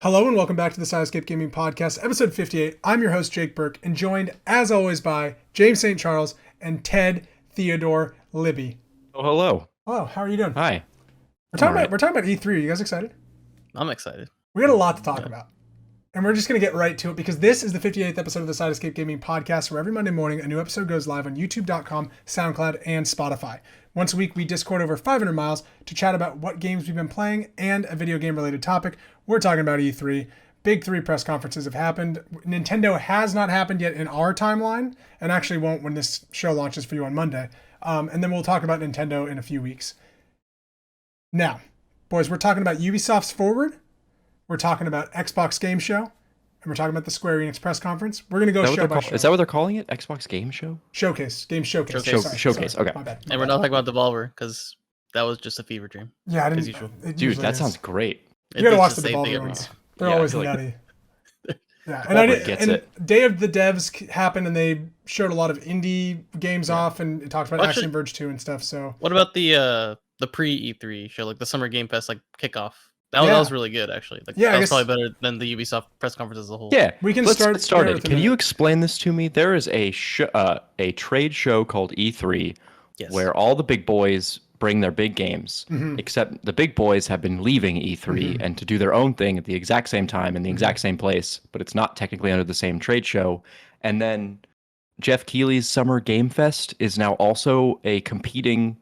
Hello and welcome back to the Sidescape Gaming Podcast, episode 58. I'm your host, Jake Burke, and joined, as always, by James St. Charles and Ted Theodore Libby. Oh, hello. Hello, how are you doing? Hi. We're talking about E3. Are you guys excited? I'm excited. We got a lot to talk about. And we're just going to get right to it because this is the 58th episode of the Sidescape Gaming Podcast, where every Monday morning a new episode goes live on youtube.com, SoundCloud, and Spotify. Once a week, we Discord over 500 miles to chat about what games we've been playing and a video game related topic. We're talking about E3. Big three press conferences have happened. Nintendo has not happened yet in our timeline, and actually won't when this show launches for you on Monday. And then we'll talk about Nintendo in a few weeks. Now, boys, we're talking about Ubisoft's Forward. We're talking about Xbox Game Show. And we're talking about the Square Enix press conference. We're going to go show by show. Is that what they're calling it? Xbox Game Show? Showcase. Game Showcase. Showcase. Okay. My bad. And we're not talking about Devolver because that was just a fever dream. Yeah, I didn't. As usual. Dude, that sounds great. You got to watch the Devolver ones. They're always nutty. Yeah, and Day of the Devs happened, and they showed a lot of indie games off, and it talked about Action Verge 2 and stuff. So, what about the pre E3 show, like the Summer Game Fest, like kickoff? That was really good, actually. Like, that was probably better than the Ubisoft press conference as a whole. Yeah, we can let's start. Get started. Can you explain this to me? There is a trade show called E3, where all the big boys bring their big games, except the big boys have been leaving E3 and to do their own thing at the exact same time in the exact same place, but it's not technically under the same trade show. And then Jeff Keighley's Summer Game Fest is now also a competing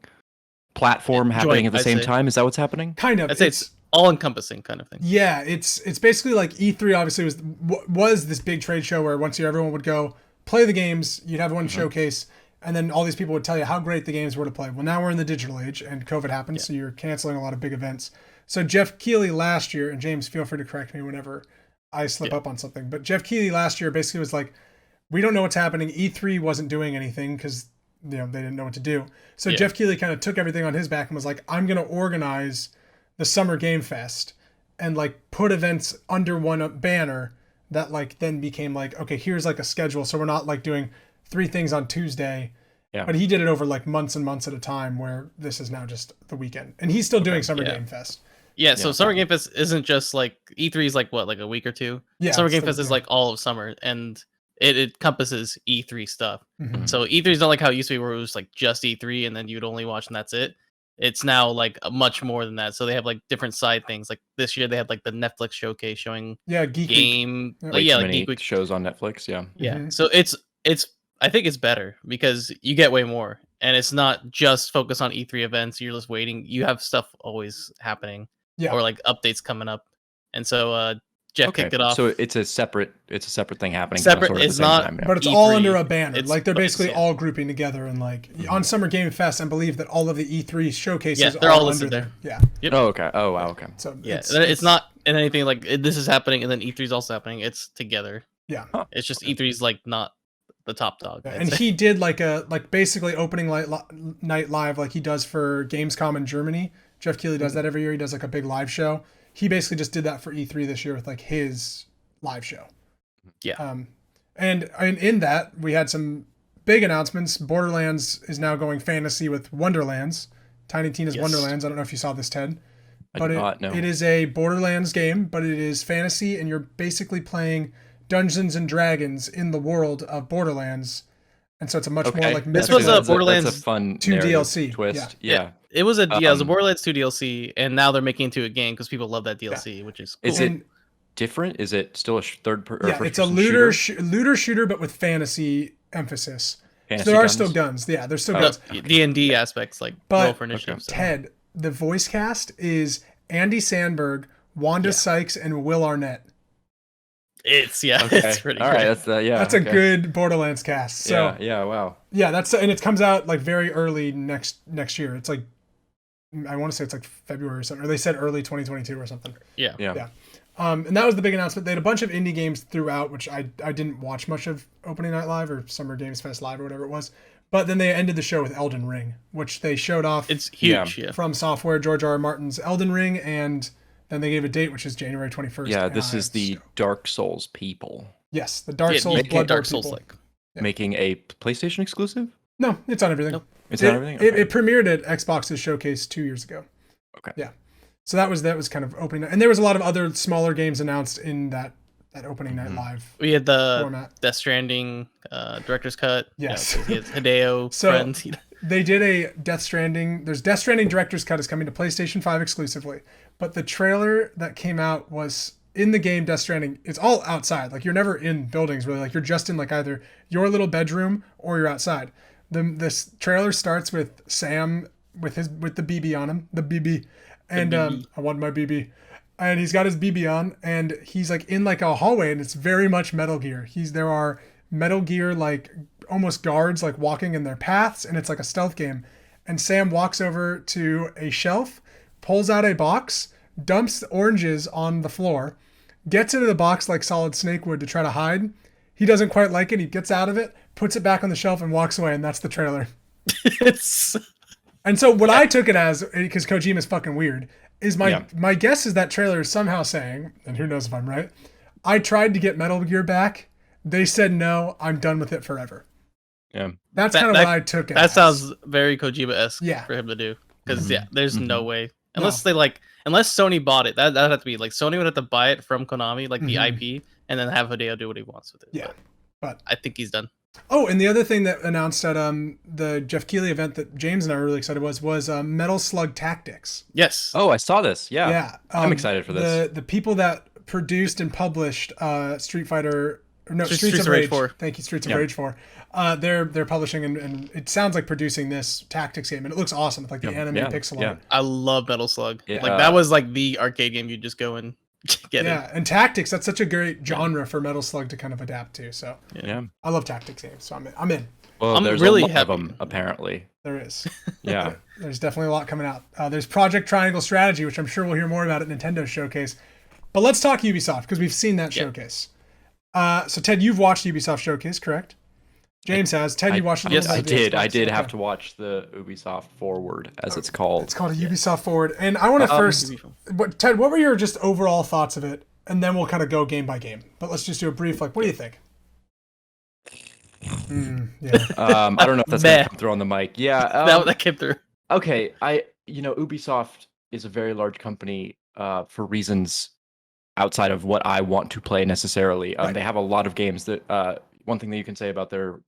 platform happening at the same time. Is that what's happening? Kind of. I'd say it's all-encompassing kind of thing. Yeah, it's basically like E3 obviously was this big trade show where once a year everyone would go play the games, you'd have one showcase, and then all these people would tell you how great the games were to play. Well, now we're in the digital age, and COVID happened, so you're canceling a lot of big events. So Jeff Keighley last year, and James, feel free to correct me whenever I slip up on something, but Jeff Keighley last year basically was like, we don't know what's happening. E3 wasn't doing anything because they didn't know what to do. So Jeff Keighley kind of took everything on his back and was like, I'm going to organize the Summer Game Fest and like put events under one banner that like then became like, okay, here's like a schedule. So we're not like doing 3 things on Tuesday, but he did it over like months and months at a time, where this is now just the weekend, and he's still doing Summer Game Fest. Yeah, so Summer Game Fest isn't just like E3 is like what, like a week or two. Yeah, Summer Game Fest is like all of summer, and it encompasses E3 stuff. So E3 is not like how it used to be, where it was like just E3 and then you'd only watch and that's it. It's now like much more than that. So they have like different side things. Like this year they had like the Netflix showcase showing Geek game, Week. Like Geek Week shows on Netflix. Yeah. So it's I think it's better because you get way more, and it's not just focused on E3 events. You're just waiting. You have stuff always happening, or like updates coming up, and so Jeff kicked it off. So it's a separate thing happening. Separate. It's not, time, but it's E3, all under a banner. Like they're basically all grouping together, and like on Summer Game Fest, I believe that all of the E3 showcases they're all under listed there. Yeah. Yep. Oh, okay. Oh, wow. Okay. So it's not in anything like this is happening and then E3 is also happening. It's together. Yeah. It's just E3's like not the top dog. And he did like basically opening night live like he does for Gamescom in Germany. Jeff Keighley does that every year. He does like a big live show. He basically just did that for E3 this year with like his live show. Yeah. And in that we had some big announcements. Borderlands is now going fantasy with Wonderlands, Tiny Tina's Wonderlands. I don't know if you saw this, Ted. But it is a Borderlands game, but it is fantasy, and you're basically playing Dungeons and Dragons in the world of Borderlands, and so it's a much more like this was a Borderlands that's a fun 2 DLC twist. Yeah. It was it was a Borderlands 2 DLC, and now they're making it into a game because people love that DLC, which is cool. Is it different? Is it still a third person? Yeah, it's a looter shooter, but with fantasy emphasis. So there are still guns. Yeah, there's still guns. D&D aspects like roll for initiative. Ted, the voice cast is Andy Samberg, Wanda Sykes, and Will Arnett. It's pretty all great. Right, that's a good Borderlands cast. So wow. Yeah, and it comes out like very early next year. It's like I want to say it's like February or something, or they said early 2022 or something. Yeah. And that was the big announcement. They had a bunch of indie games throughout, which I didn't watch much of Opening Night Live or Summer Games Fest Live or whatever it was. But then they ended the show with Elden Ring, which they showed off. It's huge. From Software, George R. R. Martin's Elden Ring, and then they gave a date, which is January 21st. Yeah, this is the Dark Souls people. Yes, the Dark Souls, Bloodborne Souls people. Making a PlayStation exclusive? No, it's on everything. Nope. It's on everything? Okay. It premiered at Xbox's showcase 2 years ago. Okay. Yeah. So that was kind of opening night. And there was a lot of other smaller games announced in that opening night live. We had the format. Death Stranding director's cut. Yes. He has Hideo friends. They did a Death Stranding. There's Death Stranding director's cut is coming to PlayStation 5 exclusively. But the trailer that came out was in the game Death Stranding. It's all outside. Like you're never in buildings really. Like you're just in like either your little bedroom or you're outside. This trailer starts with Sam with the BB on him, the BB, and I want my BB, and he's got his BB on, and he's like in like a hallway, and it's very much Metal Gear. There are Metal Gear like almost guards like walking in their paths, and it's like a stealth game. And Sam walks over to a shelf, pulls out a box, dumps oranges on the floor, gets into the box like Solid Snake would to try to hide. He doesn't quite like it. He gets out of it, puts it back on the shelf, and walks away. And that's the trailer. And so what I took it as, because Kojima's fucking weird, is my guess is that trailer is somehow saying, and who knows if I'm right, I tried to get Metal Gear back. They said no. I'm done with it forever. Yeah, that's kind of what I took it. That sounds very Kojima-esque for him to do. Because there's no way unless unless Sony bought it. That'd have to be like Sony would have to buy it from Konami, like the IP, and then have Hideo do what he wants with it. Yeah, but I think he's done. Oh, and the other thing that announced at the Jeff Keighley event that James and I were really excited was Metal Slug Tactics. Yes. Oh, I saw this. Yeah. Yeah. I'm excited for this. The people that produced and published Streets of Rage 4. Thank you, Streets of Rage 4. They're publishing and it sounds like producing this tactics game, and it looks awesome with like the anime pixel art. I love Metal Slug. Yeah. Like that was like the arcade game you just go and get it. Yeah, and tactics, that's such a great genre for Metal Slug to kind of adapt to. So I love tactics games, so I'm in. Well, there's really a lot of them apparently. There is. Yeah. There's definitely a lot coming out. There's Project Triangle Strategy, which I'm sure we'll hear more about at Nintendo's showcase. But let's talk Ubisoft because we've seen that showcase. So Ted, you've watched Ubisoft showcase, correct? James has. Ted, you watched it? Yes, I did. I did have to watch the Ubisoft Forward, as it's called. It's called a Ubisoft Forward. And I want to first... Ted, what were your just overall thoughts of it? And then we'll kind of go game by game. But let's just do a brief, what do you think? I don't know if that's going to come through on the mic. Yeah. That came through. Okay. Ubisoft is a very large company for reasons outside of what I want to play necessarily. Right. They have a lot of games that... one thing that you can say about their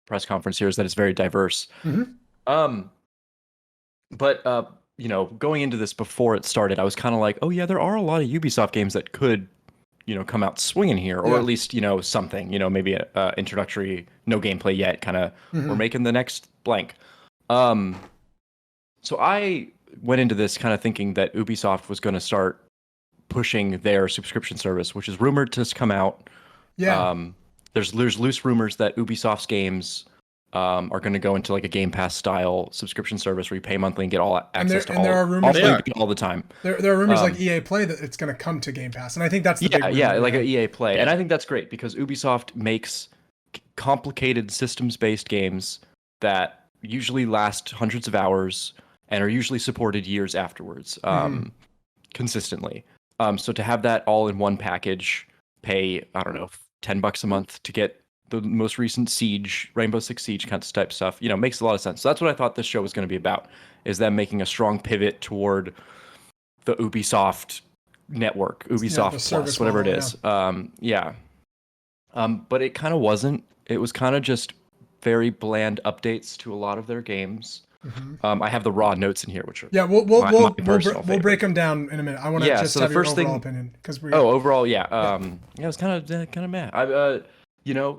press conference here is that it's very diverse. Mm-hmm. But going into this before it started, I was kind of like, oh yeah, there are a lot of Ubisoft games that could, come out swinging here, or at least, something, maybe a introductory, no gameplay yet, kind of, we're making the next blank. So I went into this kind of thinking that Ubisoft was going to start pushing their subscription service, which is rumored to come out. Yeah. There's loose rumors that Ubisoft's games are going to go into like a Game Pass style subscription service where you pay monthly and get all access to all. There are rumors all the time. There are rumors like EA Play that it's going to come to Game Pass, and I think that's the big rumor. Like an EA Play, and I think that's great because Ubisoft makes complicated systems-based games that usually last hundreds of hours and are usually supported years afterwards, consistently. So to have that all in one package, pay $10 a month to get the most recent Siege, Rainbow Six Siege kind of type stuff, makes a lot of sense. So that's what I thought this show was going to be about, is them making a strong pivot toward the Ubisoft network, Ubisoft Plus, whatever it is. But it kind of wasn't. It was kind of just very bland updates to a lot of their games. I have the raw notes in here, which are we'll break them down in a minute. I want to just have your overall opinion because overall, it was kind of meh.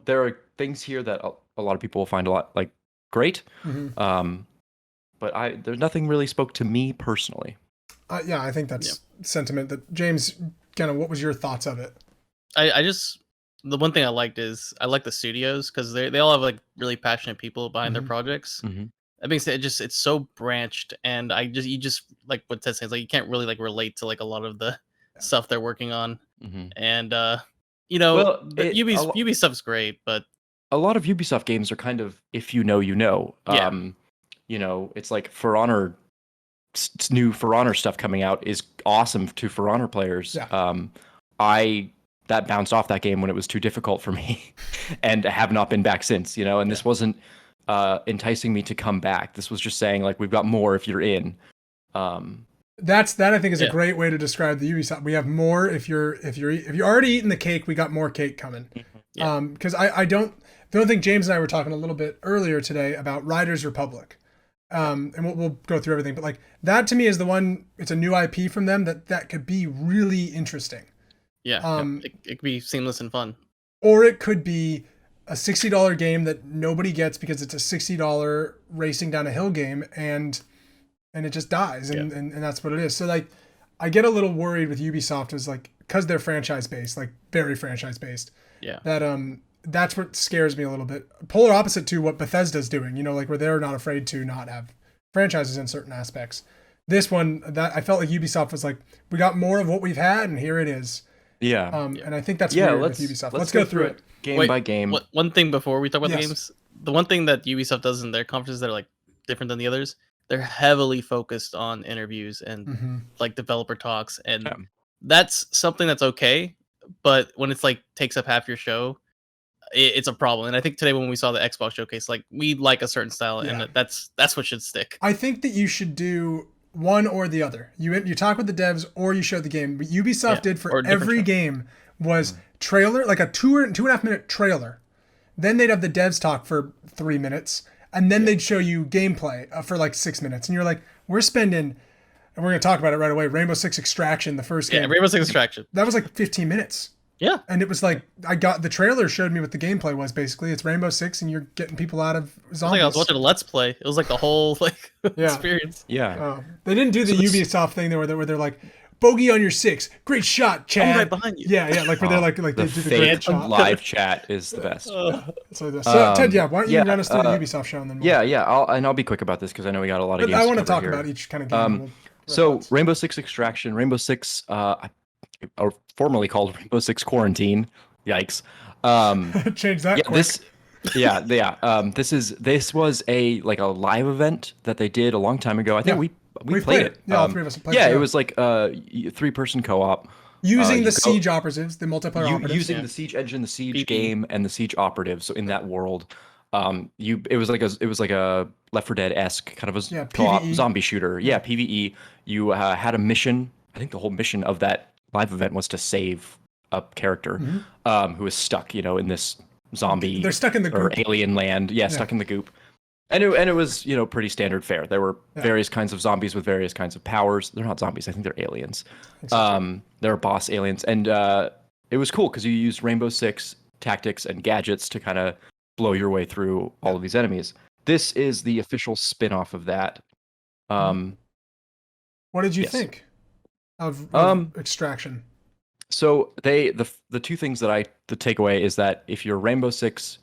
There are things here that a lot of people will find a lot great, but there's nothing really spoke to me personally. I think that's sentiment. That James, kind of, what was your thoughts of it? The one thing I liked is I like the studios because they all have really passionate people behind their projects. That being said, it's so branched, and you just like what Ted says, you can't really relate to a lot of the stuff they're working on, and Ubisoft's great, but a lot of Ubisoft games are kind of if you know. It's like For Honor, new For Honor stuff coming out is awesome to For Honor players. That bounced off that game when it was too difficult for me, and have not been back since. And this wasn't enticing me to come back. This was just saying we've got more if you're in. That I think is a great way to describe the Ubisoft. We have more. If you're already eating the cake, we got more cake coming. Yeah. Because I don't think James and I were talking a little bit earlier today about Riders Republic. And we'll go through everything, but like that to me is the one. It's a new IP from them that could be really interesting. Yeah. It could be seamless and fun. Or it could be a $60 game that nobody gets because it's a $60 racing down a hill game and it just dies and that's what it is. So like I get a little worried with Ubisoft is like because they're franchise based, like very franchise based. Yeah. That's what scares me a little bit. Polar opposite to what Bethesda's doing, like where they're not afraid to not have franchises in certain aspects. This one, that I felt like Ubisoft was like, we got more of what we've had, and here it is. Yeah. And I think that's weird with Ubisoft. Let's go through it game by game. One thing before we talk about the games, the one thing that Ubisoft does in their conferences that are like different than the others, they're heavily focused on interviews and like developer talks, and that's something that's okay. But when it's like takes up half your show, it's a problem. And I think today when we saw the Xbox showcase, like we like a certain style, and that's what should stick. I think that you should do one or the other. You talk with the devs or you show the game. What Ubisoft did for every game was trailer, like a 2.5 minute trailer. Then they'd have the devs talk for 3 minutes, and then they'd show you gameplay for like 6 minutes. And you're like, we're spending, and we're going to talk about it right away, Rainbow Six Extraction, the first game. Yeah, Rainbow Six Extraction. That was like 15 minutes. Yeah. And it was like, the trailer showed me what the gameplay was basically. It's Rainbow Six and you're getting people out of zombies. I was watching a Let's Play. It was like the whole experience. Yeah. They didn't do the Ubisoft thing where they're like, bogey on your 6. Great shot, Chad. I'm right behind you. Yeah. Like where they're like they do the great shot. Live chat is the best. So Ted, why don't you run us through the Ubisoft show and then I'll be quick about this because I know we got a lot of games. I want to talk about each kind of game. So Rainbow Six Extraction, Rainbow Six, or formerly called Rainbow Six Quarantine. Yikes. Change that. This was a live event that they did a long time ago. I think we played it. Yeah, all three of us played it. Yeah, it was like 3-person co-op. Using the siege operatives, the multiplayer operatives. Using the siege engine, the siege game, and the siege operatives. So in that world, it was like a Left 4 Dead-esque kind of a co-op PvE. zombie shooter. Yeah, PvE. You had a mission. I think the whole mission of that live event was to save a character who is stuck, in this zombie. They're stuck in the goop. Or alien land. Yeah, stuck in the goop. And it was, pretty standard fare. There were various kinds of zombies with various kinds of powers. They're not zombies. I think they're aliens. They're boss aliens. And it was cool because you used Rainbow Six tactics and gadgets to kind of blow your way through all of these enemies. This is the official spin-off of that. What did you think of Extraction? So the two things the takeaway is that if your Rainbow Six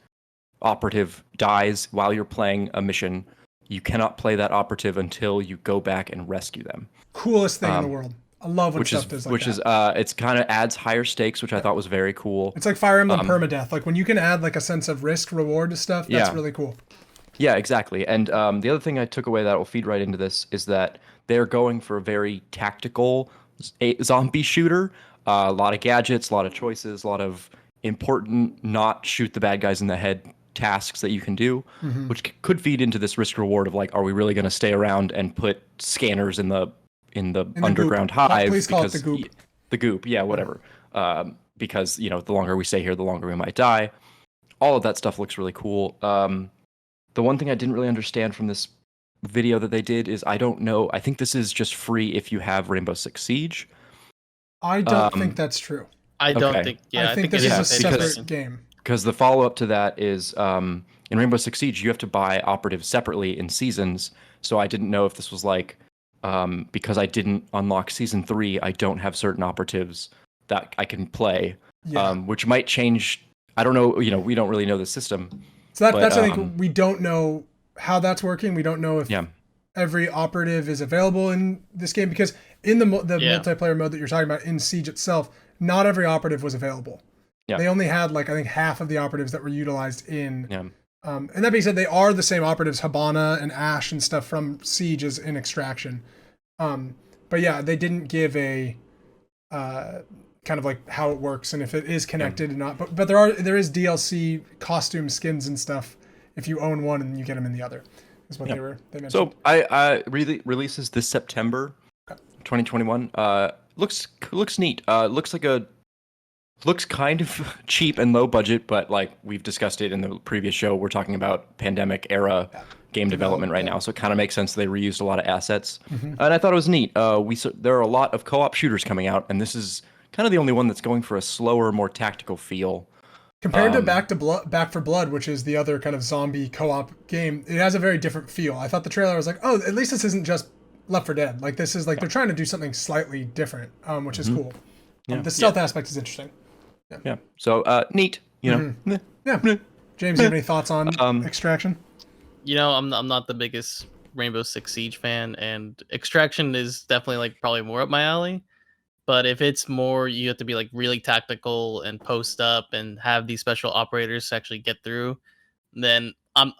operative dies while you're playing a mission, you cannot play that operative until you go back and rescue them. Coolest thing in the world. I love when stuff does like that. It's kind of adds higher stakes, which I thought was very cool. It's like Fire Emblem permadeath. Like when you can add like a sense of risk reward to stuff, that's really cool. Yeah, exactly. And the other thing I took away that will feed right into this is that they're going for a very tactical zombie shooter. A lot of gadgets, a lot of choices, a lot of important not shoot the bad guys in the head tasks that you can do, which could feed into this risk reward of like, are we really going to stay around and put scanners in the underground hive? Please call it the goop. The goop, yeah, whatever. Because the longer we stay here, the longer we might die. All of that stuff looks really cool. The one thing I didn't really understand from this video that they did is I don't know. I think this is just free if you have Rainbow Six Siege. I don't think that's true. I don't think. Yeah, I think this is a separate game. Because the follow-up to that is in Rainbow Six Siege, you have to buy operatives separately in seasons. So I didn't know if this was like because I didn't unlock season 3, I don't have certain operatives that I can play, which might change. I don't know. We don't really know the system. So that's I think we don't know how that's working. We don't know if every operative is available in this game because in the multiplayer mode that you're talking about in Siege itself, not every operative was available. Yeah. They only had I think half of the operatives that were utilized in. Yeah. And that being said, they are the same operatives, Habana and Ash and stuff from Siege as in Extraction. But yeah, they didn't give a kind of like how it works and if it is connected or not. But there is DLC costume skins and stuff if you own one and you get them in the other. Is what they mentioned. So I really releases this September. 2021. Looks neat. Looks kind of cheap and low budget, but like we've discussed it in the previous show, we're talking about pandemic era game development right now, so it kind of makes sense they reused a lot of assets. And I thought it was neat. There are a lot of co-op shooters coming out, and this is kind of the only one that's going for a slower, more tactical feel. Compared to Back 4 Blood, which is the other kind of zombie co-op game, it has a very different feel. I thought the trailer was like, oh, at least this isn't just Left 4 Dead. Like this is like they're trying to do something slightly different, which is cool. The stealth aspect is interesting. Yeah. So neat. You know. Yeah. James, you have any thoughts on Extraction? You know, I'm not the biggest Rainbow Six Siege fan, and Extraction is definitely like probably more up my alley. But if it's more, you have to be like really tactical and post up and have these special operators to actually get through, then I'm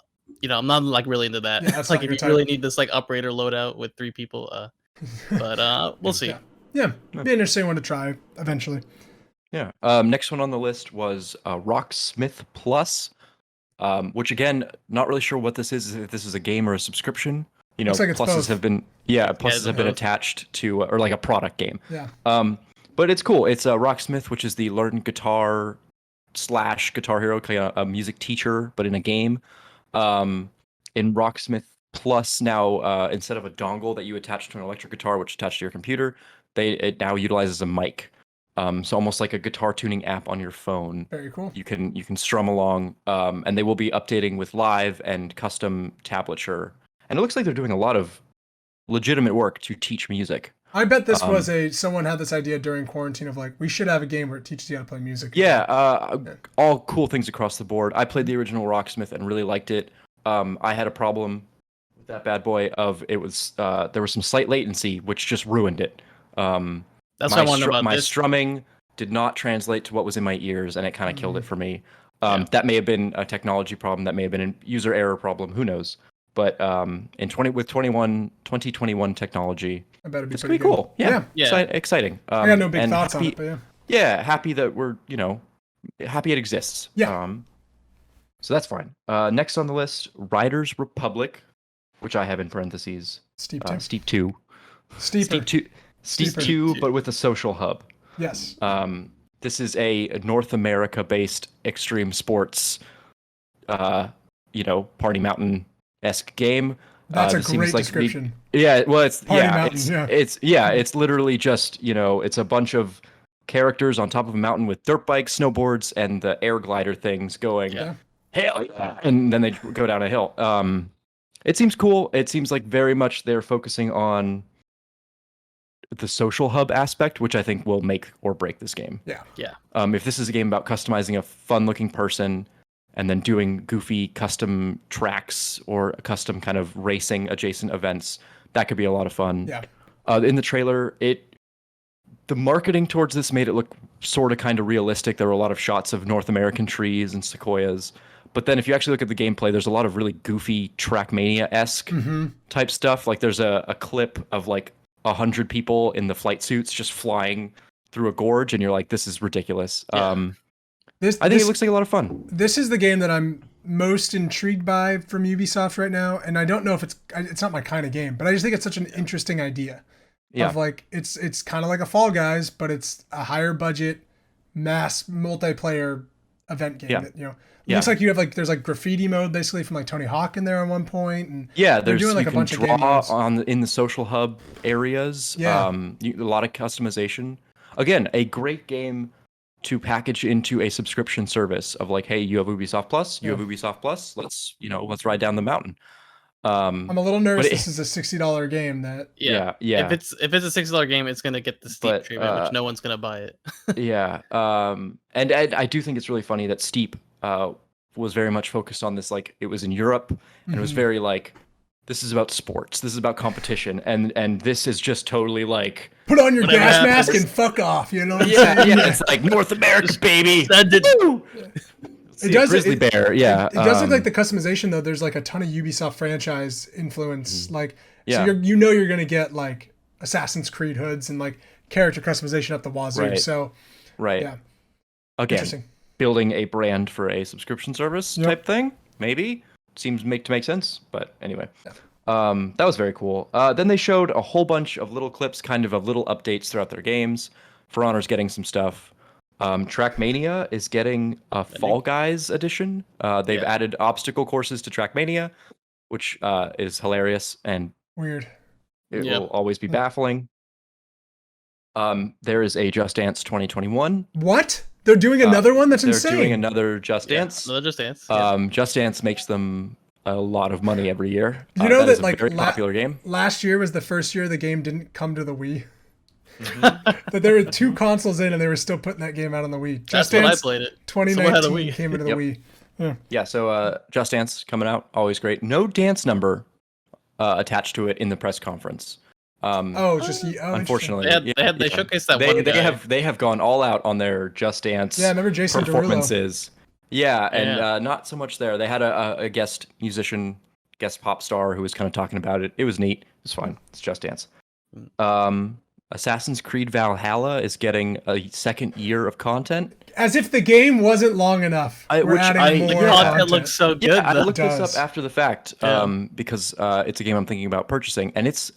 not like really into that. Yeah, like if you really need this like operator loadout with 3 people, but we'll see. Yeah, be an interesting one to try eventually. Yeah. Next one on the list was Rocksmith Plus, which again, not really sure what this is. If this is a game or a subscription. You know, like pluses have been attached to or like a product game. Yeah. But it's cool. It's Rocksmith, which is the learn guitar / Guitar Hero, kind of a music teacher, but in a game. In Rocksmith Plus now, instead of a dongle that you attach to an electric guitar, which is attached to your computer, it now utilizes a mic. So almost like a guitar tuning app on your phone. Very cool. You can strum along, and they will be updating with live and custom tablature. And it looks like they're doing a lot of legitimate work to teach music. I bet this was someone had this idea during quarantine of like, we should have a game where it teaches you how to play music. Yeah, all cool things across the board. I played the original Rocksmith and really liked it. I had a problem with that bad boy of it was there was some slight latency, which just ruined it. That's what I wonder about my this. strumming did not translate to what was in my ears, and it kind of killed it for me. That may have been a technology problem. That may have been a user error problem. Who knows? But with 2021 technology, it's pretty cool. Yeah. Exciting. I got no big thoughts on it, but yeah, happy that we're happy it exists. Yeah. So that's fine. Next on the list, Riders Republic, which I have in parentheses. Steep 2. Steep 2, but with a social hub. Yes. This is a North America-based extreme sports, Party Mountain-esque game. That's a great description. It's literally just it's a bunch of characters on top of a mountain with dirt bikes, snowboards, and the air glider things going. Yeah. Hell yeah! And then they go down a hill. It seems cool. It seems like very much they're focusing on the social hub aspect, which I think will make or break this game. Yeah. If this is a game about customizing a fun-looking person and then doing goofy custom tracks or custom kind of racing adjacent events, that could be a lot of fun. Yeah. In the trailer, the marketing towards this made it look sort of kind of realistic. There were a lot of shots of North American trees and sequoias. But then if you actually look at the gameplay, there's a lot of really goofy Trackmania-esque type stuff. Like there's a clip of like 100 people in the flight suits just flying through a gorge, and you're like, this is ridiculous. Yeah. I think it looks like a lot of fun. This is the game that I'm most intrigued by from Ubisoft right now, and I don't know if it's not my kind of game, but I just think it's such an interesting idea. Yeah. Of like it's kind of like a Fall Guys, but it's a higher budget, mass multiplayer event game. Yeah. That, looks like you have like there's like graffiti mode basically from like Tony Hawk in there at one point, and they're doing like you a bunch can of game modes. draw in the social hub areas. Yeah. A lot of customization. Again, a great game to package into a subscription service of like, hey, you have Ubisoft Plus, you have Ubisoft Plus. Let's ride down the mountain. I'm a little nervous. This is a $60 game. Yeah. If it's a $60 game, it's gonna get the Steep treatment, which no one's gonna buy it. Yeah. And I do think it's really funny that Steep was very much focused on this. Like it was in Europe, and it was very like, this is about sports. This is about competition, and this is just totally like, put on your gas mask and fuck off. You know what I'm saying? Yeah. It's like North America, baby. It does. Grizzly Bear, yeah. It does look like the customization though. There's like a ton of Ubisoft franchise influence. So you're gonna get like Assassin's Creed hoods and like character customization up the wazoo. Right. So, yeah. Again, building a brand for a subscription service type thing, maybe seems to make sense. But anyway, That was very cool. Then they showed a whole bunch of little clips, kind of little updates throughout their games. For Honor's getting some stuff. Trackmania is getting a Fall Guys edition. They've added obstacle courses to Trackmania, which is hilarious and weird. It will always be baffling. There is a Just Dance 2021. What? They're doing another one? That's insane. They're doing another Just Dance. Another Just Dance. Just Dance makes them a lot of money every year. You know that is a very popular game. Last year was the first year the game didn't come to the Wii. That there were 2 consoles in and they were still putting that game out on the Wii. Just Dance, when I played it. 2019 came into the Wii. Yeah, so Just Dance coming out, always great. No dance number attached to it in the press conference. Unfortunately, they showcased that one guy. They have gone all out on their Just Dance remember Jason performances. Derulo. Yeah, and not so much there. They had a guest musician, guest pop star who was kind of talking about it. It was neat. It's fine. It's Just Dance. Assassin's Creed Valhalla is getting a second year of content. As if the game wasn't long enough. The content looks so good. Yeah, I looked this up after the fact because it's a game I'm thinking about purchasing. And it's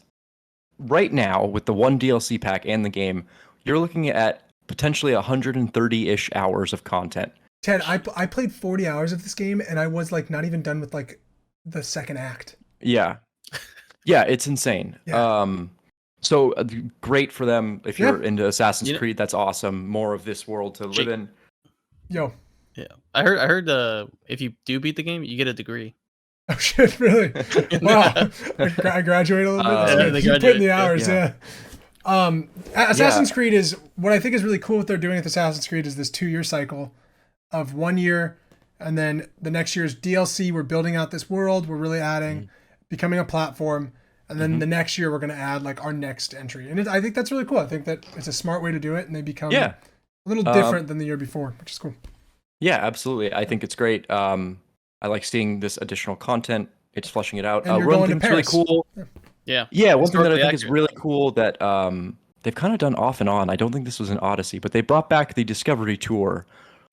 right now, with the 1 DLC pack and the game, you're looking at potentially 130-ish hours of content. Ted, I played 40 hours of this game, and I was not even done with the second act. Yeah. Yeah, it's insane. Yeah. So great for them if you're into Assassin's Creed. That's awesome. More of this world to live in. Yo. Yeah, I heard if you do beat the game, you get a degree. Oh shit! Really? Wow. I graduated a little bit. Keep putting the hours. Assassin's Creed is what I think is really cool. What they're doing with Assassin's Creed is this 2-year cycle of 1 year, and then the next year's DLC. We're building out this world. We're really adding, becoming a platform. And then the next year we're going to add our next entry. And I think that's really cool. I think that it's a smart way to do it. And they become a little different than the year before, which is cool. Yeah, absolutely. I think it's great. I like seeing this additional content. It's fleshing it out. And one thing that's really cool. Yeah. One thing that I think is really cool that they've kind of done off and on. I don't think this was an Odyssey, but they brought back the Discovery Tour,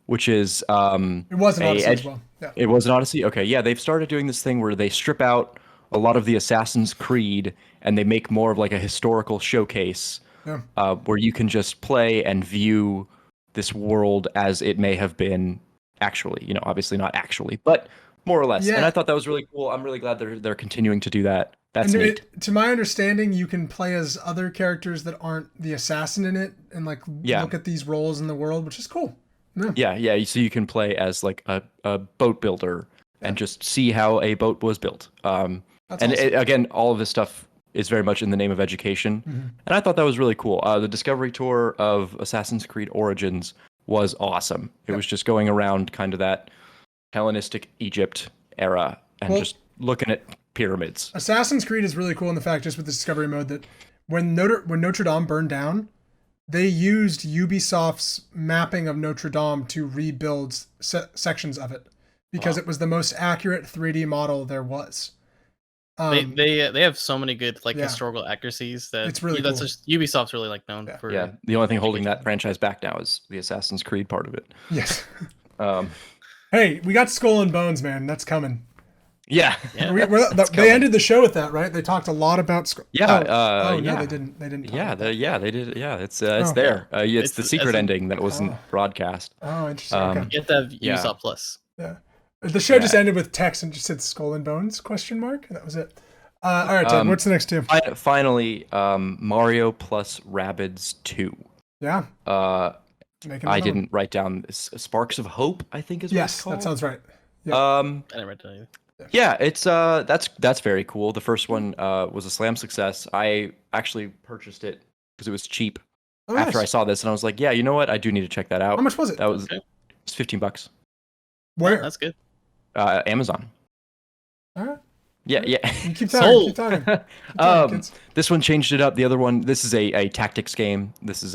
which is... it was an Odyssey as well. Yeah. It was an Odyssey? Okay, yeah. They've started doing this thing where they strip out a lot of the Assassin's Creed, and they make more of a historical showcase where you can just play and view this world as it may have been actually. Obviously not actually, but more or less. Yeah. And I thought that was really cool. I'm really glad they're continuing to do that. That's neat. To my understanding, you can play as other characters that aren't the assassin in it, and look at these roles in the world, which is cool. Yeah. So you can play as a boat builder and just see how a boat was built. And awesome. Again, all of this stuff is very much in the name of education. And I thought that was really cool. The Discovery Tour of Assassin's Creed Origins was awesome. It was just going around kind of that Hellenistic Egypt era and just looking at pyramids. Assassin's Creed is really cool in the fact, just with the discovery mode, that when Notre Dame burned down, they used Ubisoft's mapping of Notre Dame to rebuild sections of it because it was the most accurate 3D model there was. They have so many good historical accuracies that it's really that's cool. Just Ubisoft's really known for. Yeah, the only thing holding that franchise back now is the Assassin's Creed part of it. Yes. Hey, we got Skull and Bones, man. That's coming. Yeah. They ended the show with that, right? They talked a lot about Skull. Yeah. No, they didn't. They didn't. They did. Yeah, it's there. It's the secret ending that wasn't broadcast. Oh, interesting. Okay. You have to have Ubisoft Plus. Yeah. The show just ended with text and just said Skull and Bones ? And that was it. All right, Ted, what's the next two? Finally, Mario plus Rabbids 2. Yeah. I didn't write down Sparks of Hope, I think is what it's called. That sounds right. Yeah. I didn't write down either. Yeah, it's that's very cool. The first one was a slam success. I actually purchased it because it was cheap after I saw this, and I was like, yeah, you know what? I do need to check that out. How much was it? That was it's $15. Where? That's good. Amazon. All right. Yeah. You keep talking. Keep talking. This one changed it up. The other one, this is a tactics game. This is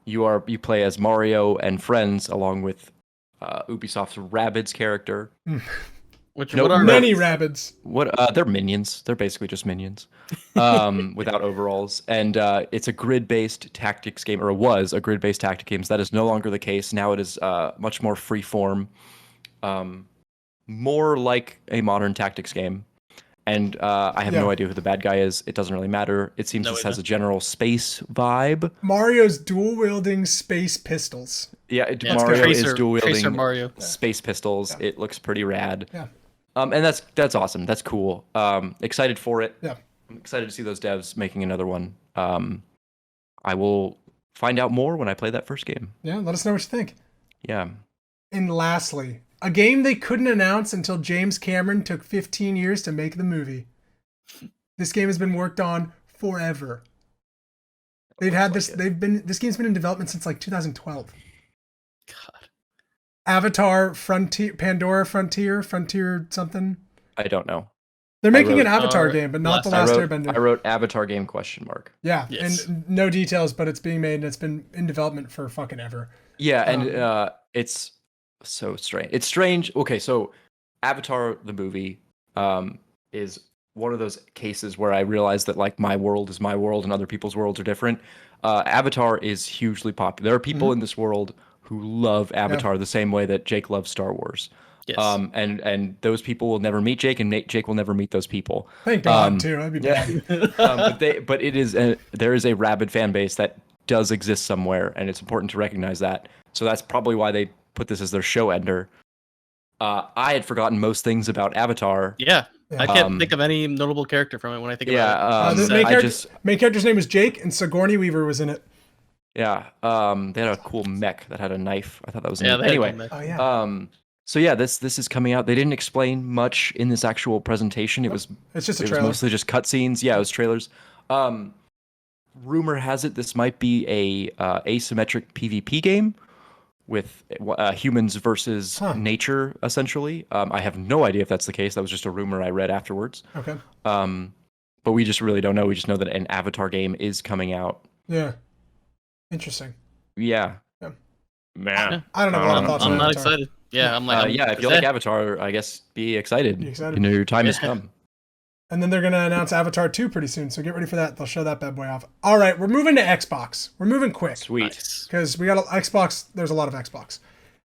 you play as Mario and friends along with Ubisoft's Rabbids character. What are many Rabbids? They're minions. They're basically just minions, without overalls. And it's a grid-based tactics game, or it was a grid-based tactics game. That is no longer the case. Now it is much more free form. More like a modern tactics game, and I have no idea who the bad guy is. It doesn't really matter. It seems this has a general space vibe. Mario's dual-wielding space pistols. Yeah, Mario is dual-wielding Mario. space pistols. Yeah. It looks pretty rad. Yeah. And that's awesome. That's cool. Excited for it. Yeah. I'm excited to see those devs making another one. I will find out more when I play that first game. Yeah, let us know what you think. Yeah. And lastly, a game they couldn't announce until James Cameron took 15 years to make the movie. This game has been worked on forever. This game's been in development since like 2012. God. Avatar Pandora Frontier something. I don't know. They're making an Avatar game, but not The Last Airbender. I wrote Avatar game ? Yeah, yes. And no details, but it's being made and it's been in development for fucking ever. Yeah, and it's so strange. It's strange. Okay, so Avatar the movie is one of those cases where I realized that like my world is my world and other people's worlds are different. Avatar is hugely popular. There are people in this world who love Avatar the same way that Jake loves Star Wars. Yes. And those people will never meet Jake, and Jake will never meet those people. Thank God, too. That'd be bad. But there is a rabid fan base that does exist somewhere, and it's important to recognize that. So that's probably why they put this as their show ender. I had forgotten most things about Avatar. Yeah. I can't think of any notable character from it when I think about it. The main character's name was Jake, and Sigourney Weaver was in it. Yeah. They had a cool mech that had a knife. I thought that was neat. Anyway. Oh, yeah. So yeah, this is coming out. They didn't explain much in this actual presentation. It's just a trailer. It was mostly just cutscenes. Yeah, it was trailers. Rumor has it this might be a asymmetric PvP game with humans versus nature, essentially. I have no idea if that's the case. That was just a rumor I read afterwards. Okay. But we just really don't know. We just know that an Avatar game is coming out. Yeah. Interesting. Yeah. Man. I don't know what thoughts on I'm not Avatar. excited. Yeah, I'm like, if you like Avatar, I guess be excited. You know, your time has come. And then they're going to announce Avatar 2 pretty soon, so get ready for that. They'll show that bad boy off. All right, we're moving to Xbox. We're moving quick. Sweet. Because we got Xbox. There's a lot of Xbox.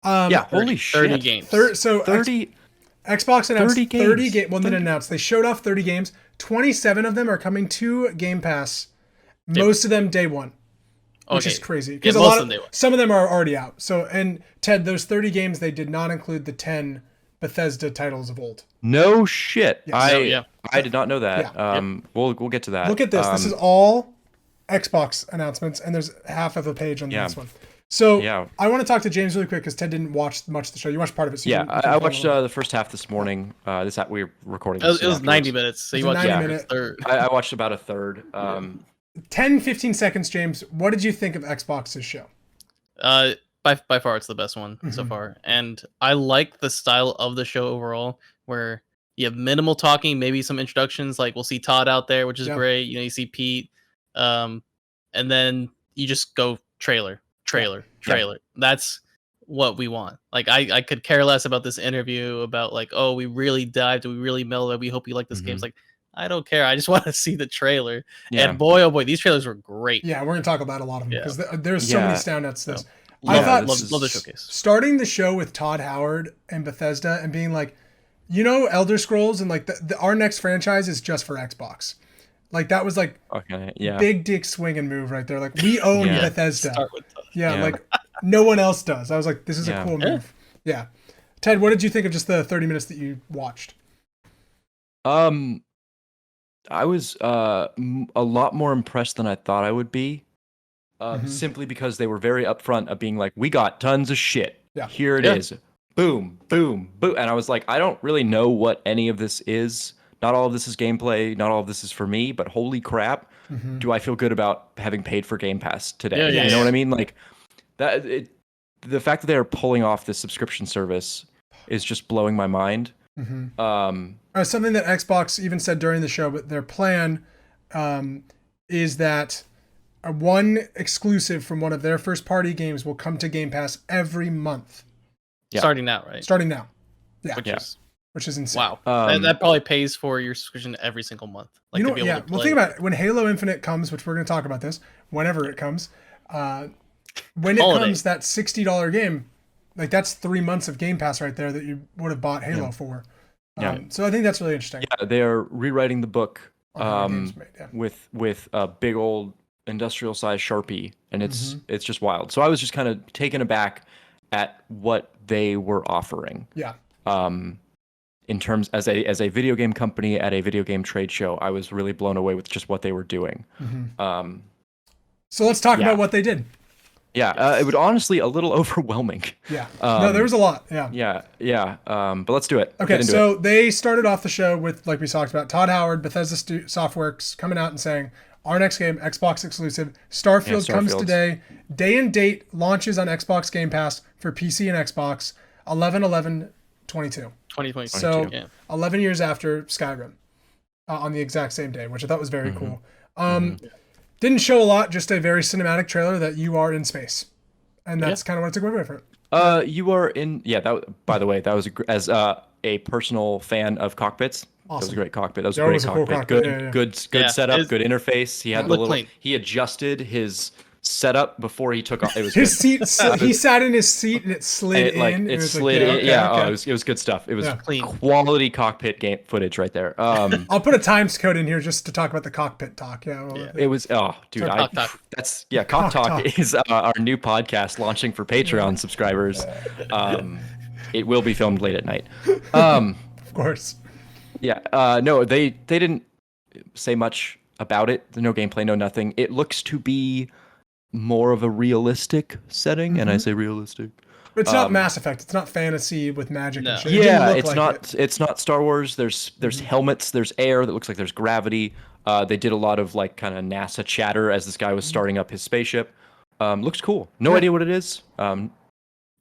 Holy shit. 30 games. 30. Xbox announced 30 games. Well, they didn't announce. They showed off 30 games. 27 of them are coming to Game Pass. Most of them day one. Which is crazy because some of them are already out. So, and Ted, those 30 games, they did not include the 10 Bethesda titles of old. No shit. Yes. I did not know that. Yeah. We'll get to that. Look at this. This is all Xbox announcements, and there's half of a page on this one. So I want to talk to James really quick because Ted didn't watch much of the show. You watched part of it. So I watched the first half this morning. We were recording. It was 90 minutes. So you watched a third. I watched about a third. 10-15 seconds, James. What did you think of Xbox's show? By far, it's the best one so far, and I like the style of the show overall, where you have minimal talking, maybe some introductions. Like we'll see Todd out there, which is great. You know, you see Pete, and then you just go trailer. That's what we want. Like I could care less about this interview about like, oh, we really dived, we really mellowed. We hope you like this game. It's like, I don't care. I just want to see the trailer. Yeah. And boy, oh boy, these trailers were great. Yeah, we're going to talk about a lot of them because there's so many standouts to this. I thought love the showcase. Starting the show with Todd Howard and Bethesda and being like, you know, Elder Scrolls and like our next franchise is just for Xbox. Like that was like big dick swinging move right there. Like we own Bethesda. Start with Todd. Like no one else does. I was like, this is a cool move. Yeah. Ted, what did you think of just the 30 minutes that you watched? I was a lot more impressed than I thought I would be, simply because they were very upfront of being like, we got tons of shit. Yeah. Here it is. Boom, boom, boom. And I was like, I don't really know what any of this is. Not all of this is gameplay. Not all of this is for me, but holy crap. Do I feel good about having paid for Game Pass today? You know what I mean? Like the fact that they're pulling off this subscription service is just blowing my mind. Something that Xbox even said during the show, but their plan is that one exclusive from one of their first party games will come to Game Pass every month. Starting now, right? Starting now. Which is insane. Wow. That probably pays for your subscription every single month. Like, well, think about it. When Halo Infinite comes, which we're going to talk about this, whenever it comes, when it comes, that $60 game, like that's 3 months of Game Pass right there that you would have bought Halo for. So I think that's really interesting. Yeah, they are rewriting the book Made, with a big old industrial size Sharpie, and it's just wild. So I was just kind of taken aback at what they were offering. Yeah. In terms as a video game company at a video game trade show, I was really blown away with just what they were doing. So let's talk about what they did. Yeah, it was honestly a little overwhelming. Yeah. No, there was a lot. Yeah. But let's do it. Okay, so they started off the show with, like we talked about, Todd Howard, Bethesda Softworks, coming out and saying, our next game, Xbox exclusive, Starfield comes today. Day and date launches on Xbox Game Pass for PC and Xbox, 11/11/22. 2022. So 11 years after Skyrim, on the exact same day, which I thought was very cool. Didn't show a lot, just a very cinematic trailer that you are in space, and that's kind of what I took away from it. You are in. Yeah. That. By the way, that was as a personal fan of cockpits. Awesome. That was a great cockpit. That was a great cockpit. Cool cockpit. Good setup. Good interface. He had the little. Clean. He adjusted his setup before he took off. It was his good. seat. He sat in his seat and it slid in. It slid in. Yeah. It was good stuff. It was clean. Quality cockpit game footage right there. I'll put a times code in here just to talk about the cockpit talk. It was. Oh, dude. Cock Talk is our new podcast launching for Patreon subscribers. It will be filmed late at night. Of course. Yeah. No, they didn't say much about it. No gameplay, no nothing. It looks to be more of a realistic setting, and I say realistic. But it's not Mass Effect. It's not fantasy with magic and shit. Yeah, it's not Star Wars. There's helmets. There's air that looks like there's gravity. They did a lot of like kind of NASA chatter as this guy was starting up his spaceship. Looks cool. No idea what it is. We'll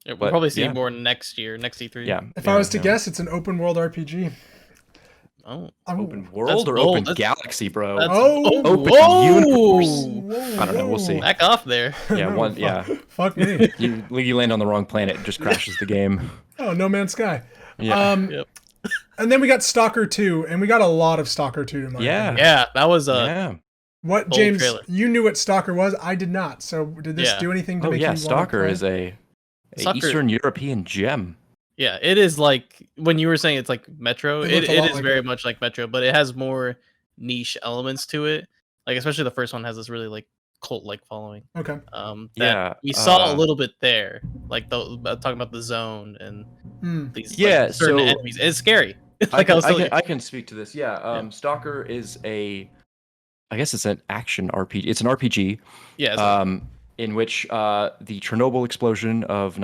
probably see more next year, next E3. Yeah. If I was to guess, it's an open world RPG. Oh, open world or open galaxy, bro? Open universe. I don't know. We'll see. Back off there. Yeah, Fuck me. You land on the wrong planet, it just crashes the game. Oh, No Man's Sky. Yeah. And then we got Stalker 2, and we got a lot of Stalker 2 to my opinion. Yeah, that was a What, James, you knew what Stalker was? I did not. So did this do anything to make you want to Stalker play? is a Eastern European gem. Yeah, it is like, when you were saying it's like Metro, it is like very much like Metro, but it has more niche elements to it. Like, especially the first one has this really like cult-like following. Okay. We saw a little bit there, like talking about the zone and these certain enemies. It's scary. Like I can speak to this. Stalker is I guess it's an action RPG. It's an RPG. Yeah. In which the Chernobyl explosion of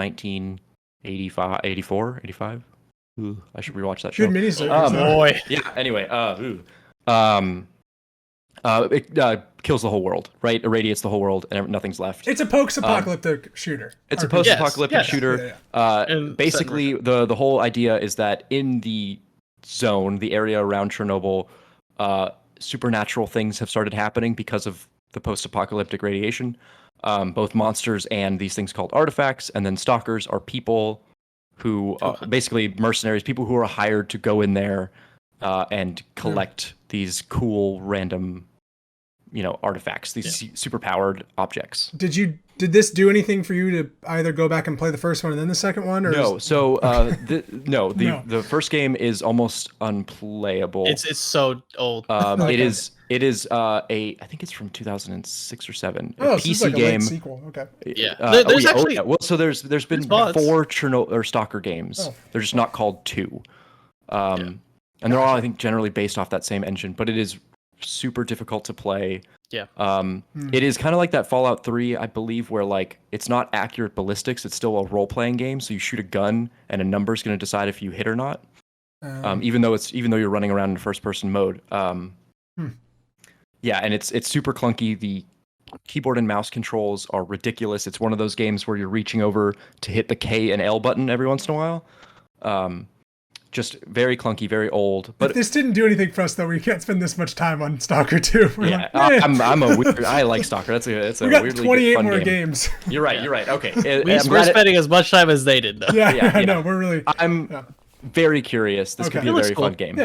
85. Ooh, I should rewatch that show. Good miniseries. Boy. Yeah. Anyway. It kills the whole world, right? Irradiates the whole world, and nothing's left. It's a post-apocalyptic shooter. It's a post-apocalyptic shooter. Basically, the whole idea is that in the zone, the area around Chernobyl, supernatural things have started happening because of the post-apocalyptic radiation. Both monsters and these things called artifacts, and then stalkers are people who basically mercenaries, people who are hired to go in there and collect these cool random, artifacts, these super powered objects. Did this do anything for you to either go back and play the first one and then the second one? Or no. So the first game is almost unplayable. It's so old. It is I think it's from 2006 or 7. Oh, a PC so it's like game. A late sequel. Okay. Yeah. Well, so there's been 4 Chernobyl or Stalker games. Oh. They're just not called 2. And they're all, I think, generally based off that same engine, but it is super difficult to play. Yeah. It is kind of like that Fallout 3, I believe, where like it's not accurate ballistics. It's still a role-playing game, so you shoot a gun and a number is going to decide if you hit or not. Even though you're running around in first-person mode. Yeah, and it's super clunky. The keyboard and mouse controls are ridiculous. It's one of those games where you're reaching over to hit the K and L button every once in a while. Just very clunky, very old. But this didn't do anything for us, though. We can't spend this much time on Stalker 2. I'm a weird. I like Stalker. It's a we got weirdly 28 fun more game. games. You're right. Okay. We're spending as much time as they did, though. Yeah. No, we're really. I'm very curious. This could be a very fun game.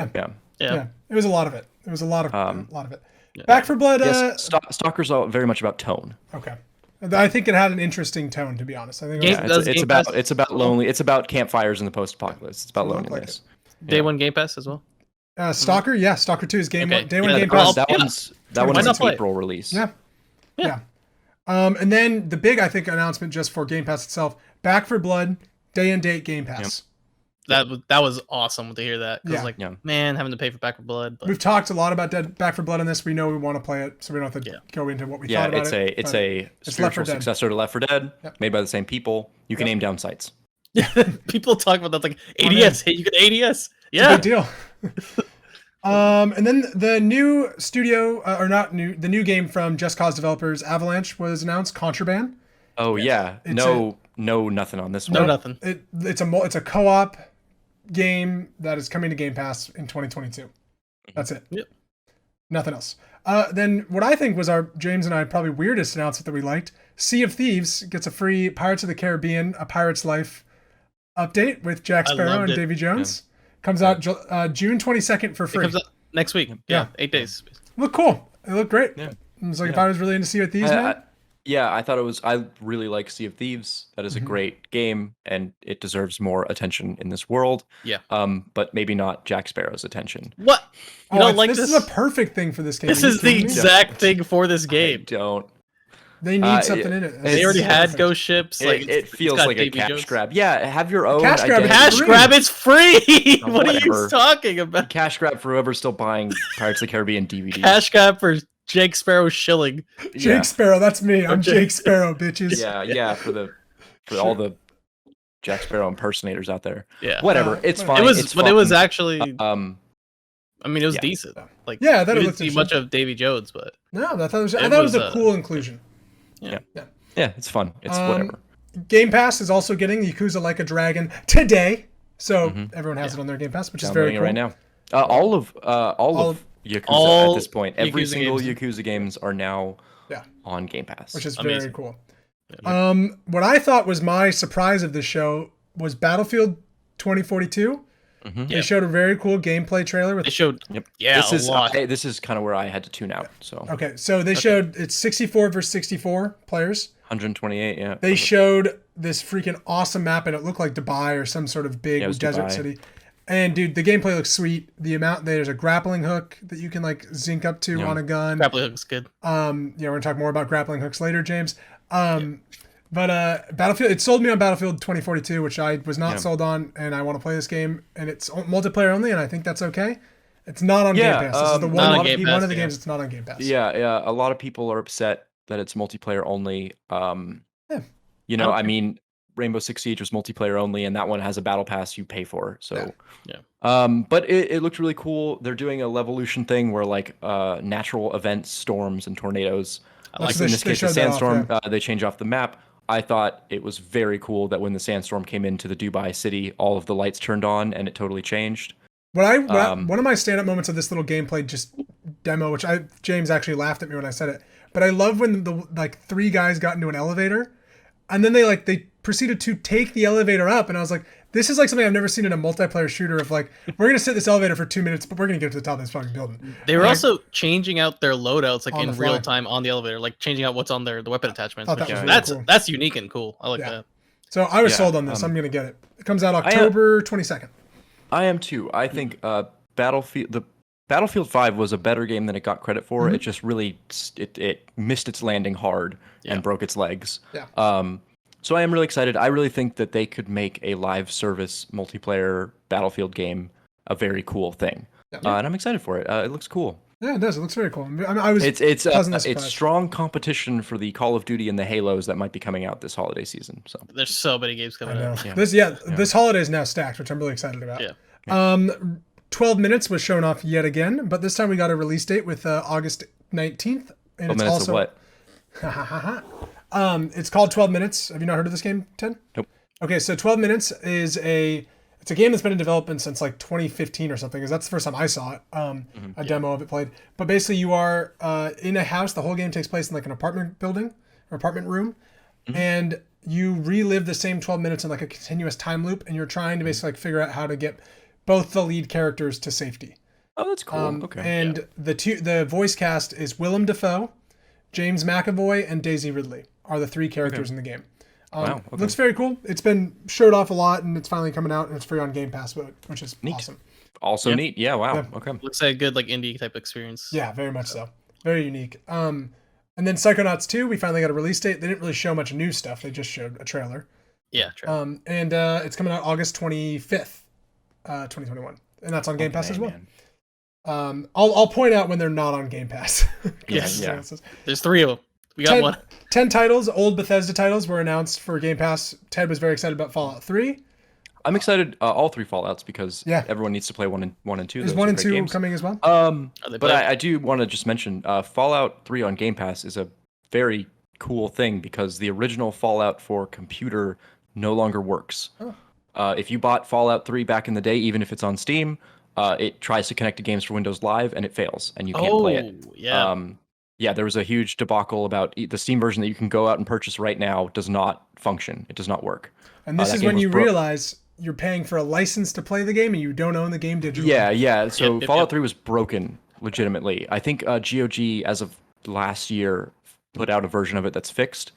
Yeah. It was a lot of it. It was a lot of it. Back for Blood. Yes, Stalker's all very much about tone. Okay. I think it had an interesting tone, to be honest. I think it's about lonely. It's about campfires in the post-apocalypse. It's about loneliness. Day one Game Pass as well. Stalker, yeah, Stalker 2 is day one Game Pass. Pass. That one's an April release. Yeah. And then the big, I think, announcement just for Game Pass itself: Back 4 Blood, day and date Game Pass. That was awesome to hear that. Man, having to pay for Back 4 Blood. But... We've talked a lot about Back 4 Blood on this. We know we want to play it, so we don't have to go into what we thought about it. It's a spiritual successor to Left 4 Dead, made by the same people. You can aim down sights. People talk about that like ADS. Hey, you get ADS. Yeah. Big deal. And then the new studio, the new game from Just Cause developers, Avalanche, was announced. Contraband. Oh yeah. Nothing on this one. No nothing. It's a co-op game that is coming to Game Pass in 2022. That's it. Yep. Nothing else. Then what I think was our James and I probably weirdest announcement that we liked: Sea of Thieves gets a free Pirates of the Caribbean: A Pirate's Life update with Jack Sparrow and Davy Jones. Comes out June 22nd for free. It comes out next week. Yeah, 8 days. Look cool. It looked great. Yeah. It was like if I was really into Sea of Thieves, man. I really like Sea of Thieves. That is a great game, and it deserves more attention in this world. Yeah. But maybe not Jack Sparrow's attention. What? You don't like this? This is a perfect thing for this game. This is the exact thing for this game. They need something in it. They already had ghost ships. It feels like a cash grab. Yeah, have your own. Cash grab, it's free. What are you talking about? Cash grab for whoever's still buying Pirates of the Caribbean DVDs. Cash grab for Jake Sparrow shilling. Jake Sparrow, that's me. I'm Jake Sparrow, bitches. Yeah. For all the Jack Sparrow impersonators out there. Yeah. Whatever. It's fine. It was actually. I mean, it was decent. Like, that we didn't see much of Davy Jones, but no, I thought it was a cool inclusion. Yeah, it's fun. It's whatever. Game Pass is also getting Yakuza Like a Dragon today, so everyone has it on their Game Pass, which is very cool. Right now. All of Yakuza at this point. Every single Yakuza games are now on Game Pass, which is very cool. What I thought was my surprise of this show was Battlefield 2042. They showed a very cool gameplay trailer. This is kind of where I had to tune out. So so they showed it's 64 versus 64 players. 128. Yeah. They showed this freaking awesome map, and it looked like Dubai or some sort of big desert city. And dude, the gameplay looks sweet. There's a grappling hook that you can like zinc up to on a gun. Grappling hook's good. We're gonna talk more about grappling hooks later, James. But Battlefield, it sold me on Battlefield 2042, which I was not sold on, and I want to play this game, and it's multiplayer only, and I think that's okay. It's not on Game Pass. This is the one of the games that's not on Game Pass. Yeah. A lot of people are upset that it's multiplayer only. I mean, Rainbow Six Siege was multiplayer only, and that one has a battle pass you pay for. So, but it looked really cool. They're doing a Levolution thing where like natural events, storms, and tornadoes. Like in this case, the sandstorm, they change off the map. I thought it was very cool that when the sandstorm came into the Dubai city, all of the lights turned on and it totally changed. One of my stand-up moments of this little gameplay just demo, which James actually laughed at me when I said it, but I love when the three guys got into an elevator, and then they proceeded to take the elevator up, and I was like, this is like something I've never seen in a multiplayer shooter of like, we're gonna sit in this elevator for 2 minutes, but we're gonna get to the top of this fucking building. They were also changing out their loadouts like in real time on the elevator, like changing out what's on the weapon attachments. That's unique and cool. I like that. So I was sold on this. I'm gonna get it. It comes out October 22nd. I am too. I think Battlefield 5 was a better game than it got credit for. It just really it missed its landing hard and broke its legs. So I am really excited. I really think that they could make a live service multiplayer Battlefield game a very cool thing, and I'm excited for it. It looks cool. Yeah, it does. It looks very cool. I was it's strong competition for the Call of Duty and the Halos that might be coming out this holiday season. So there's so many games coming out. This holiday is now stacked, which I'm really excited about. 12 Minutes was shown off yet again, but this time we got a release date with August 19th, and it's also what? It's called 12 Minutes. Have you not heard of this game, Ted? Nope. Okay, so 12 Minutes is it's a game that's been in development since like 2015 or something, because that's the first time I saw it. A demo of it played. But basically you are in a house. The whole game takes place in like an apartment building or apartment room. And you relive the same 12 minutes in like a continuous time loop, and you're trying to basically like figure out how to get both the lead characters to safety. Oh, that's cool. Okay. And the voice cast is Willem Dafoe, James McAvoy, and Daisy Ridley are the three characters in the game. Wow. Okay. Looks very cool. It's been showed off a lot, and it's finally coming out, and it's free on Game Pass, which is Neat. awesome. Also neat. Yeah. Wow. Yeah. Okay. Looks like a good indie type experience. Yeah, very much so. Very unique. And then Psychonauts 2, we finally got a release date. They didn't really show much new stuff. They just showed a trailer. Yeah. Trailer. And it's coming out August 25th, 2021, and that's on Game Pass as well. Man. I'll point out when they're not on Game Pass. Yes. Yeah. There's 3 of them. We got 10 titles, old Bethesda titles, were announced for Game Pass. Ted was very excited about Fallout 3. I'm excited all 3 Fallouts because everyone needs to play 1 and 2. Is 1 and 2 games. Coming as well? But I do want to just mention Fallout 3 on Game Pass is a very cool thing because the original Fallout for computer no longer works. If you bought Fallout 3 back in the day, even if it's on Steam, it tries to connect to games for Windows Live and it fails and you can't play it. Yeah, there was a huge debacle about the Steam version that you can go out and purchase right now does not function. It does not work. And this is when you realize you're paying for a license to play the game and you don't own the game digitally. Yeah. So Fallout 3 was broken legitimately. I think GOG, as of last year, put out a version of it that's fixed.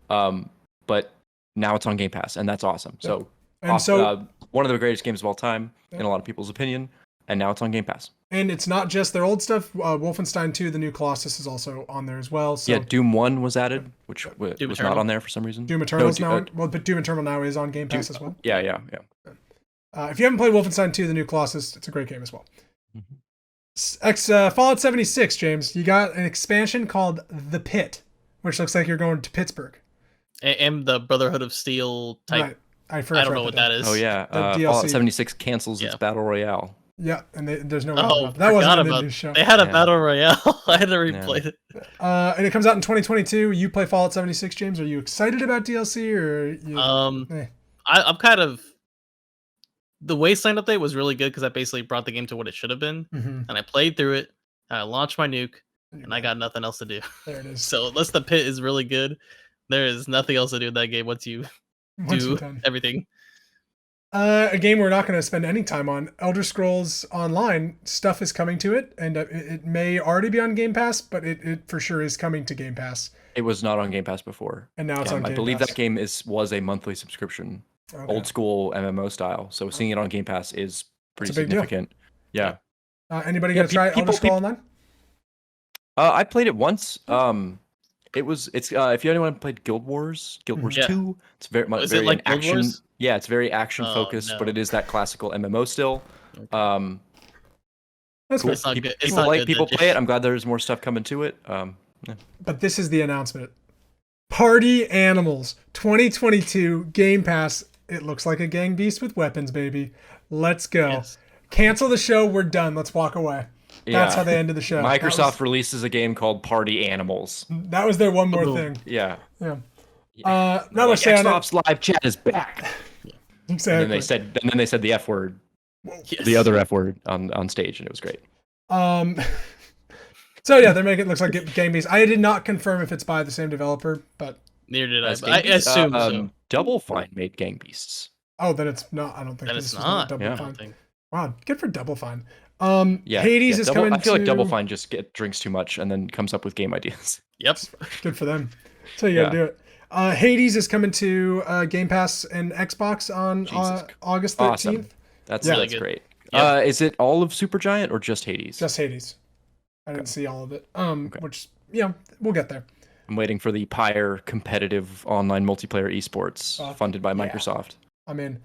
But now it's on Game Pass, and that's awesome. So, one of the greatest games of all time, in a lot of people's opinion, and now it's on Game Pass. And it's not just their old stuff. Wolfenstein 2, the new Colossus, is also on there as well. So. Yeah, Doom 1 was added, which was not on there for some reason. Doom Eternal's now. But Doom Eternal now is on Game Pass as well. Yeah. If you haven't played Wolfenstein 2, the new Colossus, it's a great game as well. Fallout 76, James, you got an expansion called The Pit, which looks like you're going to Pittsburgh. And the Brotherhood of Steel type. Right. I don't know what that is. Oh, yeah. Fallout 76 cancels its Battle Royale. Yeah, and there's no that wasn't in the news show. They had a Battle Royale. I had to replay it. And it comes out in 2022. You play Fallout 76, James. Are you excited about DLC or I'm kind of the Wasteland update was really good because I basically brought the game to what it should have been, and I played through it. I launched my nuke, and I got nothing else to do. There it is. So unless the Pit is really good, there is nothing else to do in that game once you do everything. A game we're not going to spend any time on, Elder Scrolls Online, stuff is coming to it, and it may already be on Game Pass, but it for sure is coming to Game Pass. It was not on Game Pass before. And now it's on Game Pass. I believe that game was a monthly subscription, old school MMO style, so seeing it on Game Pass is pretty significant. Yeah. Anybody going to try Elder Scrolls Online? I played it once. It's if anyone played Guild Wars 2, it's very much very like action. Wars? Yeah, it's very action focused, but it is that classical MMO still. That's cool. It's not good. People play it. I'm glad there's more stuff coming to it. But this is the announcement. Party Animals 2022 Game Pass. It looks like a gang beast with weapons, baby. Let's go. Yes. Cancel the show. We're done. Let's walk away. That's how they ended the show. Microsoft releases a game called Party Animals. That was their one more thing. Yeah. Not much saying. Xbox Live Chat is back. Exactly. And then they said the F word, the other F word on stage, and it was great. So yeah, they're making it looks like Game Beast. I did not confirm if it's by the same developer, but neither did I. But I assume so. Double Fine made Gang Beasts. Oh, then it's not. I don't think it's not. Double Fine. Wow, good for Double Fine. Hades is coming. I feel like Double Fine just drinks too much and then comes up with game ideas. Yep, good for them. So you gotta do it. Hades is coming to Game Pass and Xbox on August 13th. Awesome. That's great. Yep. Is it all of Supergiant or just Hades? Just Hades. I didn't see all of it. Which we'll get there. I'm waiting for the Pyre competitive online multiplayer esports funded by Microsoft. I'm in.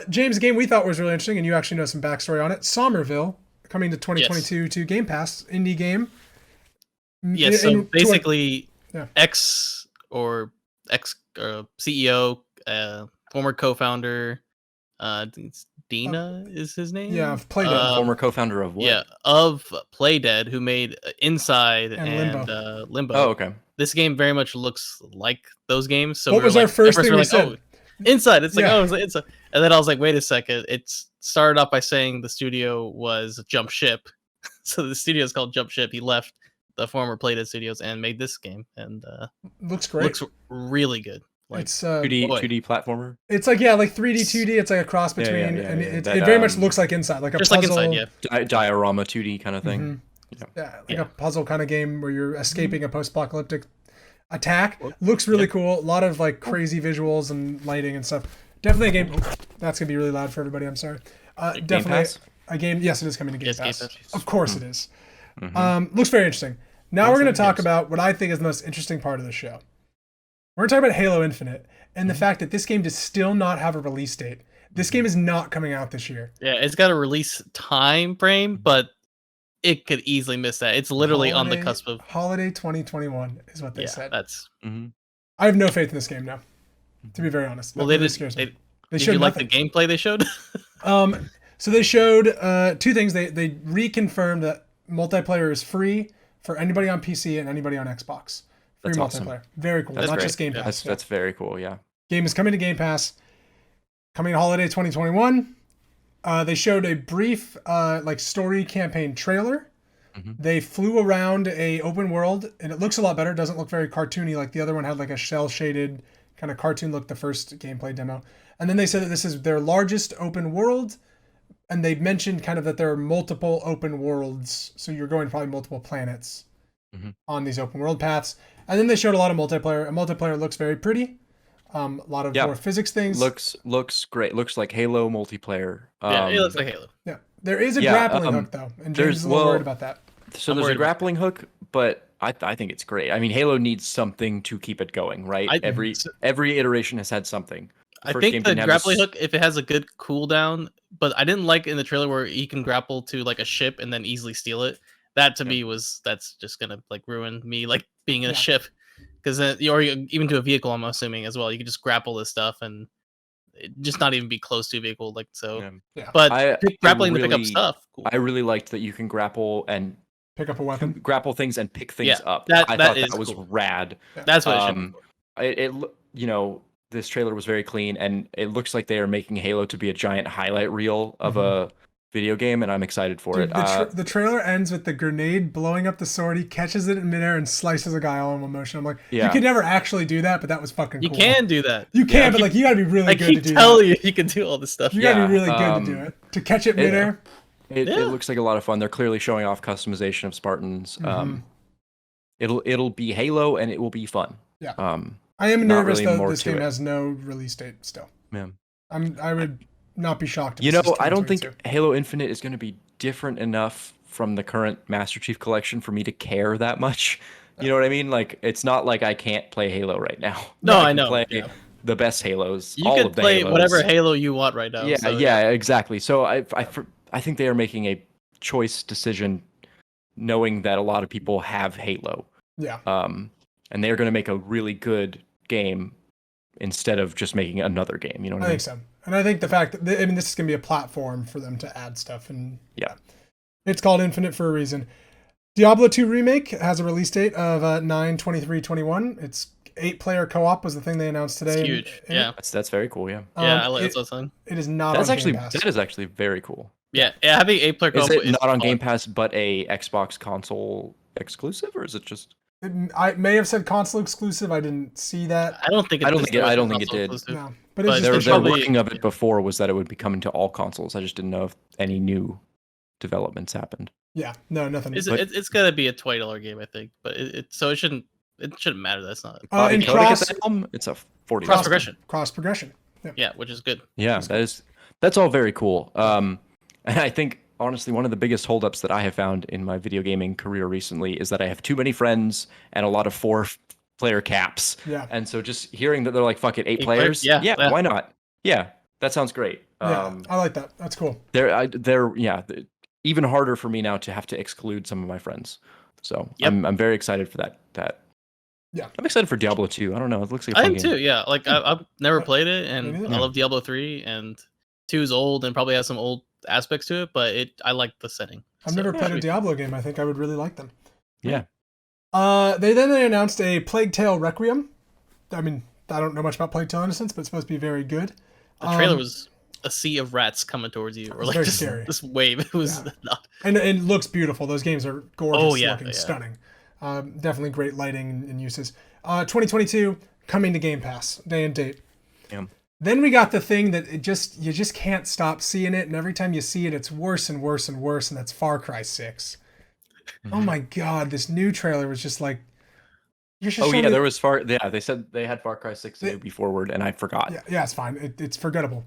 James, a game we thought was really interesting, and you actually know some backstory on it. Somerville coming to 2022 to Game Pass, indie game. Yeah, so basically, ex CEO, former co-founder, Dina is his name. Yeah, of Playdead. Former co-founder of what? Yeah, of Playdead, who made Inside and Limbo. Oh, okay. This game very much looks like those games. So what was our first thing we said? Inside. It's like, it's Inside. And then I was like, wait a second. It started off by saying the studio was Jump Ship. So the studio is called Jump Ship. He left the former Playdead Studios and made this game. And looks great. Looks really good. Like, it's 2D platformer. It's like 3D 2D. It's like a cross between, and it very much looks like Inside, like a puzzle, like Inside, diorama 2D kind of thing. Mm-hmm. A puzzle kind of game where you're escaping a post-apocalyptic attack. Looks really cool. A lot of like crazy visuals and lighting and stuff. Definitely a game. That's gonna be really loud for everybody. I'm sorry. Definitely a game. Yes, it is coming to Game Pass. Of course it is. Looks very interesting. Now we're going to talk about what I think is the most interesting part of the show. We're going to talk about Halo Infinite and the fact that this game does still not have a release date. This game is not coming out this year. Yeah, it's got a release time frame, but it could easily miss that. It's literally on the cusp of holiday 2021 is what they said. That's. I have no faith in this game now, to be very honest. Well, did you like the gameplay they showed? So they showed 2 things. They reconfirmed that multiplayer is free for anybody on PC and anybody on Xbox. Free multiplayer. Awesome. Very cool. That's not great. just Game Pass. That's very cool, yeah. Game is coming to Game Pass. Coming holiday 2021. They showed a brief story campaign trailer. They flew around a open world, and it looks a lot better. It doesn't look very cartoony like the other one had, like a shell-shaded kind of cartoon look, the first gameplay demo. And then they said that this is their largest open world, and they mentioned kind of that there are multiple open worlds, so you're going probably multiple planets on these open world paths. And then they showed a lot of multiplayer. And multiplayer looks very pretty. A lot of more physics things. Looks great. Looks like Halo multiplayer. It looks like Halo. Yeah, there is a grappling hook though, and James is a little worried about that. So there's a grappling hook, but I think it's great. I mean, Halo needs something to keep it going, right? Every iteration has had something. I think the grappling hook, if it has a good cooldown, but I didn't like in the trailer where you can grapple to like a ship and then easily steal it. That to me that's just gonna like ruin me like being in a ship, because or even to a vehicle. I'm assuming as well. You can just grapple this stuff and just not even be close to a vehicle. Like so, but grappling to pick up stuff. Cool. I really liked that you can grapple and pick up a weapon, grapple things and pick things up. I thought that was cool. rad. That's what it should. This trailer was very clean, and it looks like they are making Halo to be a giant highlight reel of a video game, and I'm excited for it. The trailer ends with the grenade blowing up the sword. He catches it in midair and slices a guy all in one motion. I'm like, you could never actually do that, but that was fucking cool. You can do that. You can, but like you gotta be really good to do that. I keep telling you can do all this stuff. You gotta be really good to do it. To catch it midair. It looks like a lot of fun. They're clearly showing off customization of Spartans. It'll be Halo, and it will be fun. Yeah. I am nervous though. This game has no release date still. Yeah. I would not be shocked. I don't think Halo Infinite is going to be different enough from the current Master Chief Collection for me to care that much. You know what I mean? Like, it's not like I can't play Halo right now. No, I know. Play the best Halos. You can play whatever Halo you want right now. Yeah, exactly. So I think they are making a choice decision, knowing that a lot of people have Halo. Yeah. And they're going to make a really good game instead of just making another game. You know what I mean? I think so. And I think the fact that this is going to be a platform for them to add stuff, and it's called Infinite for a reason. Diablo 2 Remake has a release date of 9/23/21. It's 8-player co-op was the thing they announced today. It's huge. That's very cool. Yeah. I like that song. It is not. That is actually very cool. Yeah. Having 8-player co-op is not on Game Pass, but a Xbox console exclusive, or is it just? I may have said console exclusive. I didn't see that. I don't think it did. No, but their working of it before was that it would be coming to all consoles. I just didn't know if any new developments happened. Yeah, no, nothing. It's gonna be a $20 game, I think, but it shouldn't matter. That's not. In it's a $40 cross progression. Yeah, which is good. Yeah, that's all very cool. And I think, honestly, one of the biggest holdups that I have found in my video gaming career recently is that I have too many friends and a lot of 4-player caps. Yeah. And so just hearing that they're like, fuck it, 8 players. Yeah, why not? Yeah, that sounds great. Yeah, I like that. That's cool. They're even harder for me now to have to exclude some of my friends. So I'm very excited for that. Yeah. I'm excited for Diablo 2. I don't know. It looks like a fun game. I am too, yeah. Like I've never played it, and I love Diablo 3, and 2 is old and probably has some old aspects to it, but I like the setting. I've never played a Diablo game. I think I would really like them. Yeah. They announced a Plague Tale Requiem. I mean, I don't know much about Plague Tale Innocence, but it's supposed to be very good. The trailer was a sea of rats coming towards you, or like this wave. It was not. And it looks beautiful. Those games are gorgeous looking, stunning. Definitely great lighting and uses. 2022 coming to Game Pass, day and date. Yeah. Then we got the thing that you just can't stop seeing it, and every time you see it, it's worse and worse and worse, and that's Far Cry 6. Mm-hmm. Oh my God, this new trailer was just like, Oh yeah, there was they said they had Far Cry 6 and Ubi Forward, and I forgot. Yeah, it's fine. It's forgettable.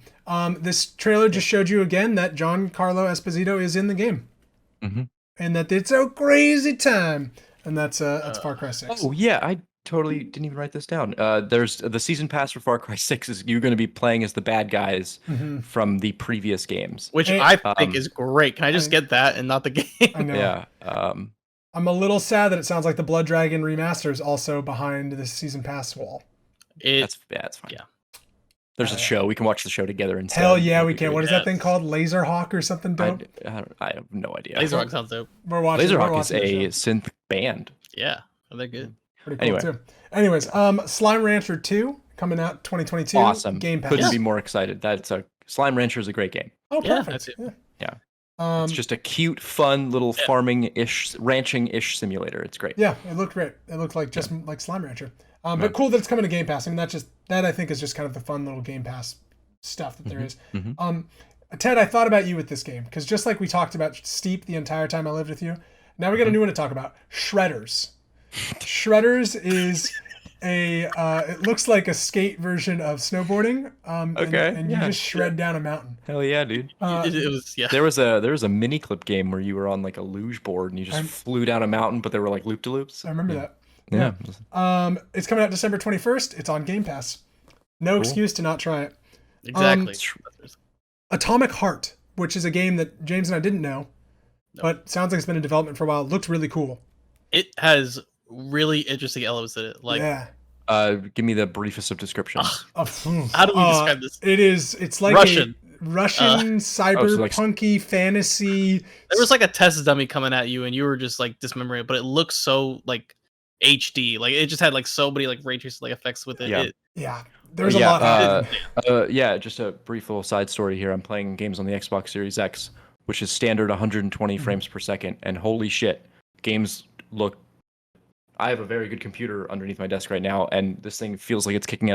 This trailer just showed you again that Giancarlo Esposito is in the game, and that it's a crazy time, and that's Far Cry 6. Oh yeah, I totally didn't even write this down. There's the season pass for Far Cry 6 is you're going to be playing as the bad guys from the previous games, which I think is great. Can I just get that and not the game? I know. Yeah. I'm a little sad that it sounds like the Blood Dragon remaster is also behind the season pass wall. That's fine. Yeah. There's a show. We can watch the show together instead. Hell yeah, we can. What is that thing called? Laserhawk or something dope? I have no idea. Laserhawk sounds dope. Laserhawk is a synth band. Yeah, they're good. Pretty cool too. Anyways, Slime Rancher 2 coming out 2022. Awesome. Game Pass. Couldn't be more excited. Slime Rancher is a great game. Oh, perfect. Yeah. It's just a cute, fun little farming-ish, ranching-ish simulator. It's great. Yeah, it looked great. It looked like just like Slime Rancher. But cool that it's coming to Game Pass. I mean, that I think is just kind of the fun little Game Pass stuff that there is. Ted, I thought about you with this game because just like we talked about Steep the entire time I lived with you, now we got a new one to talk about. Shredders. Shredders is it looks like a skate version of snowboarding. And you just shred down a mountain. Hell yeah, dude. It was There was a mini clip game where you were on like a luge board and you just flew down a mountain, but there were like loop de loops. I remember that. Yeah. It's coming out December 21st. It's on Game Pass. No excuse to not try it. Exactly. Atomic Heart, which is a game that James and I didn't know, but sounds like it's been in development for a while. Looked really cool. It has really interesting elements in it. Like, give me the briefest of descriptions. How do we describe this? It's like Russian cyberpunky fantasy. There was like a test dummy coming at you, and you were just like dismembering it, but it looks so like HD. Like it just had like so many like ray tracing like effects with it. There's a lot happening. Just a brief little side story here. I'm playing games on the Xbox Series X, which is standard 120 frames per second, and holy shit, games look. I have a very good computer underneath my desk right now, and this thing feels like it's kicking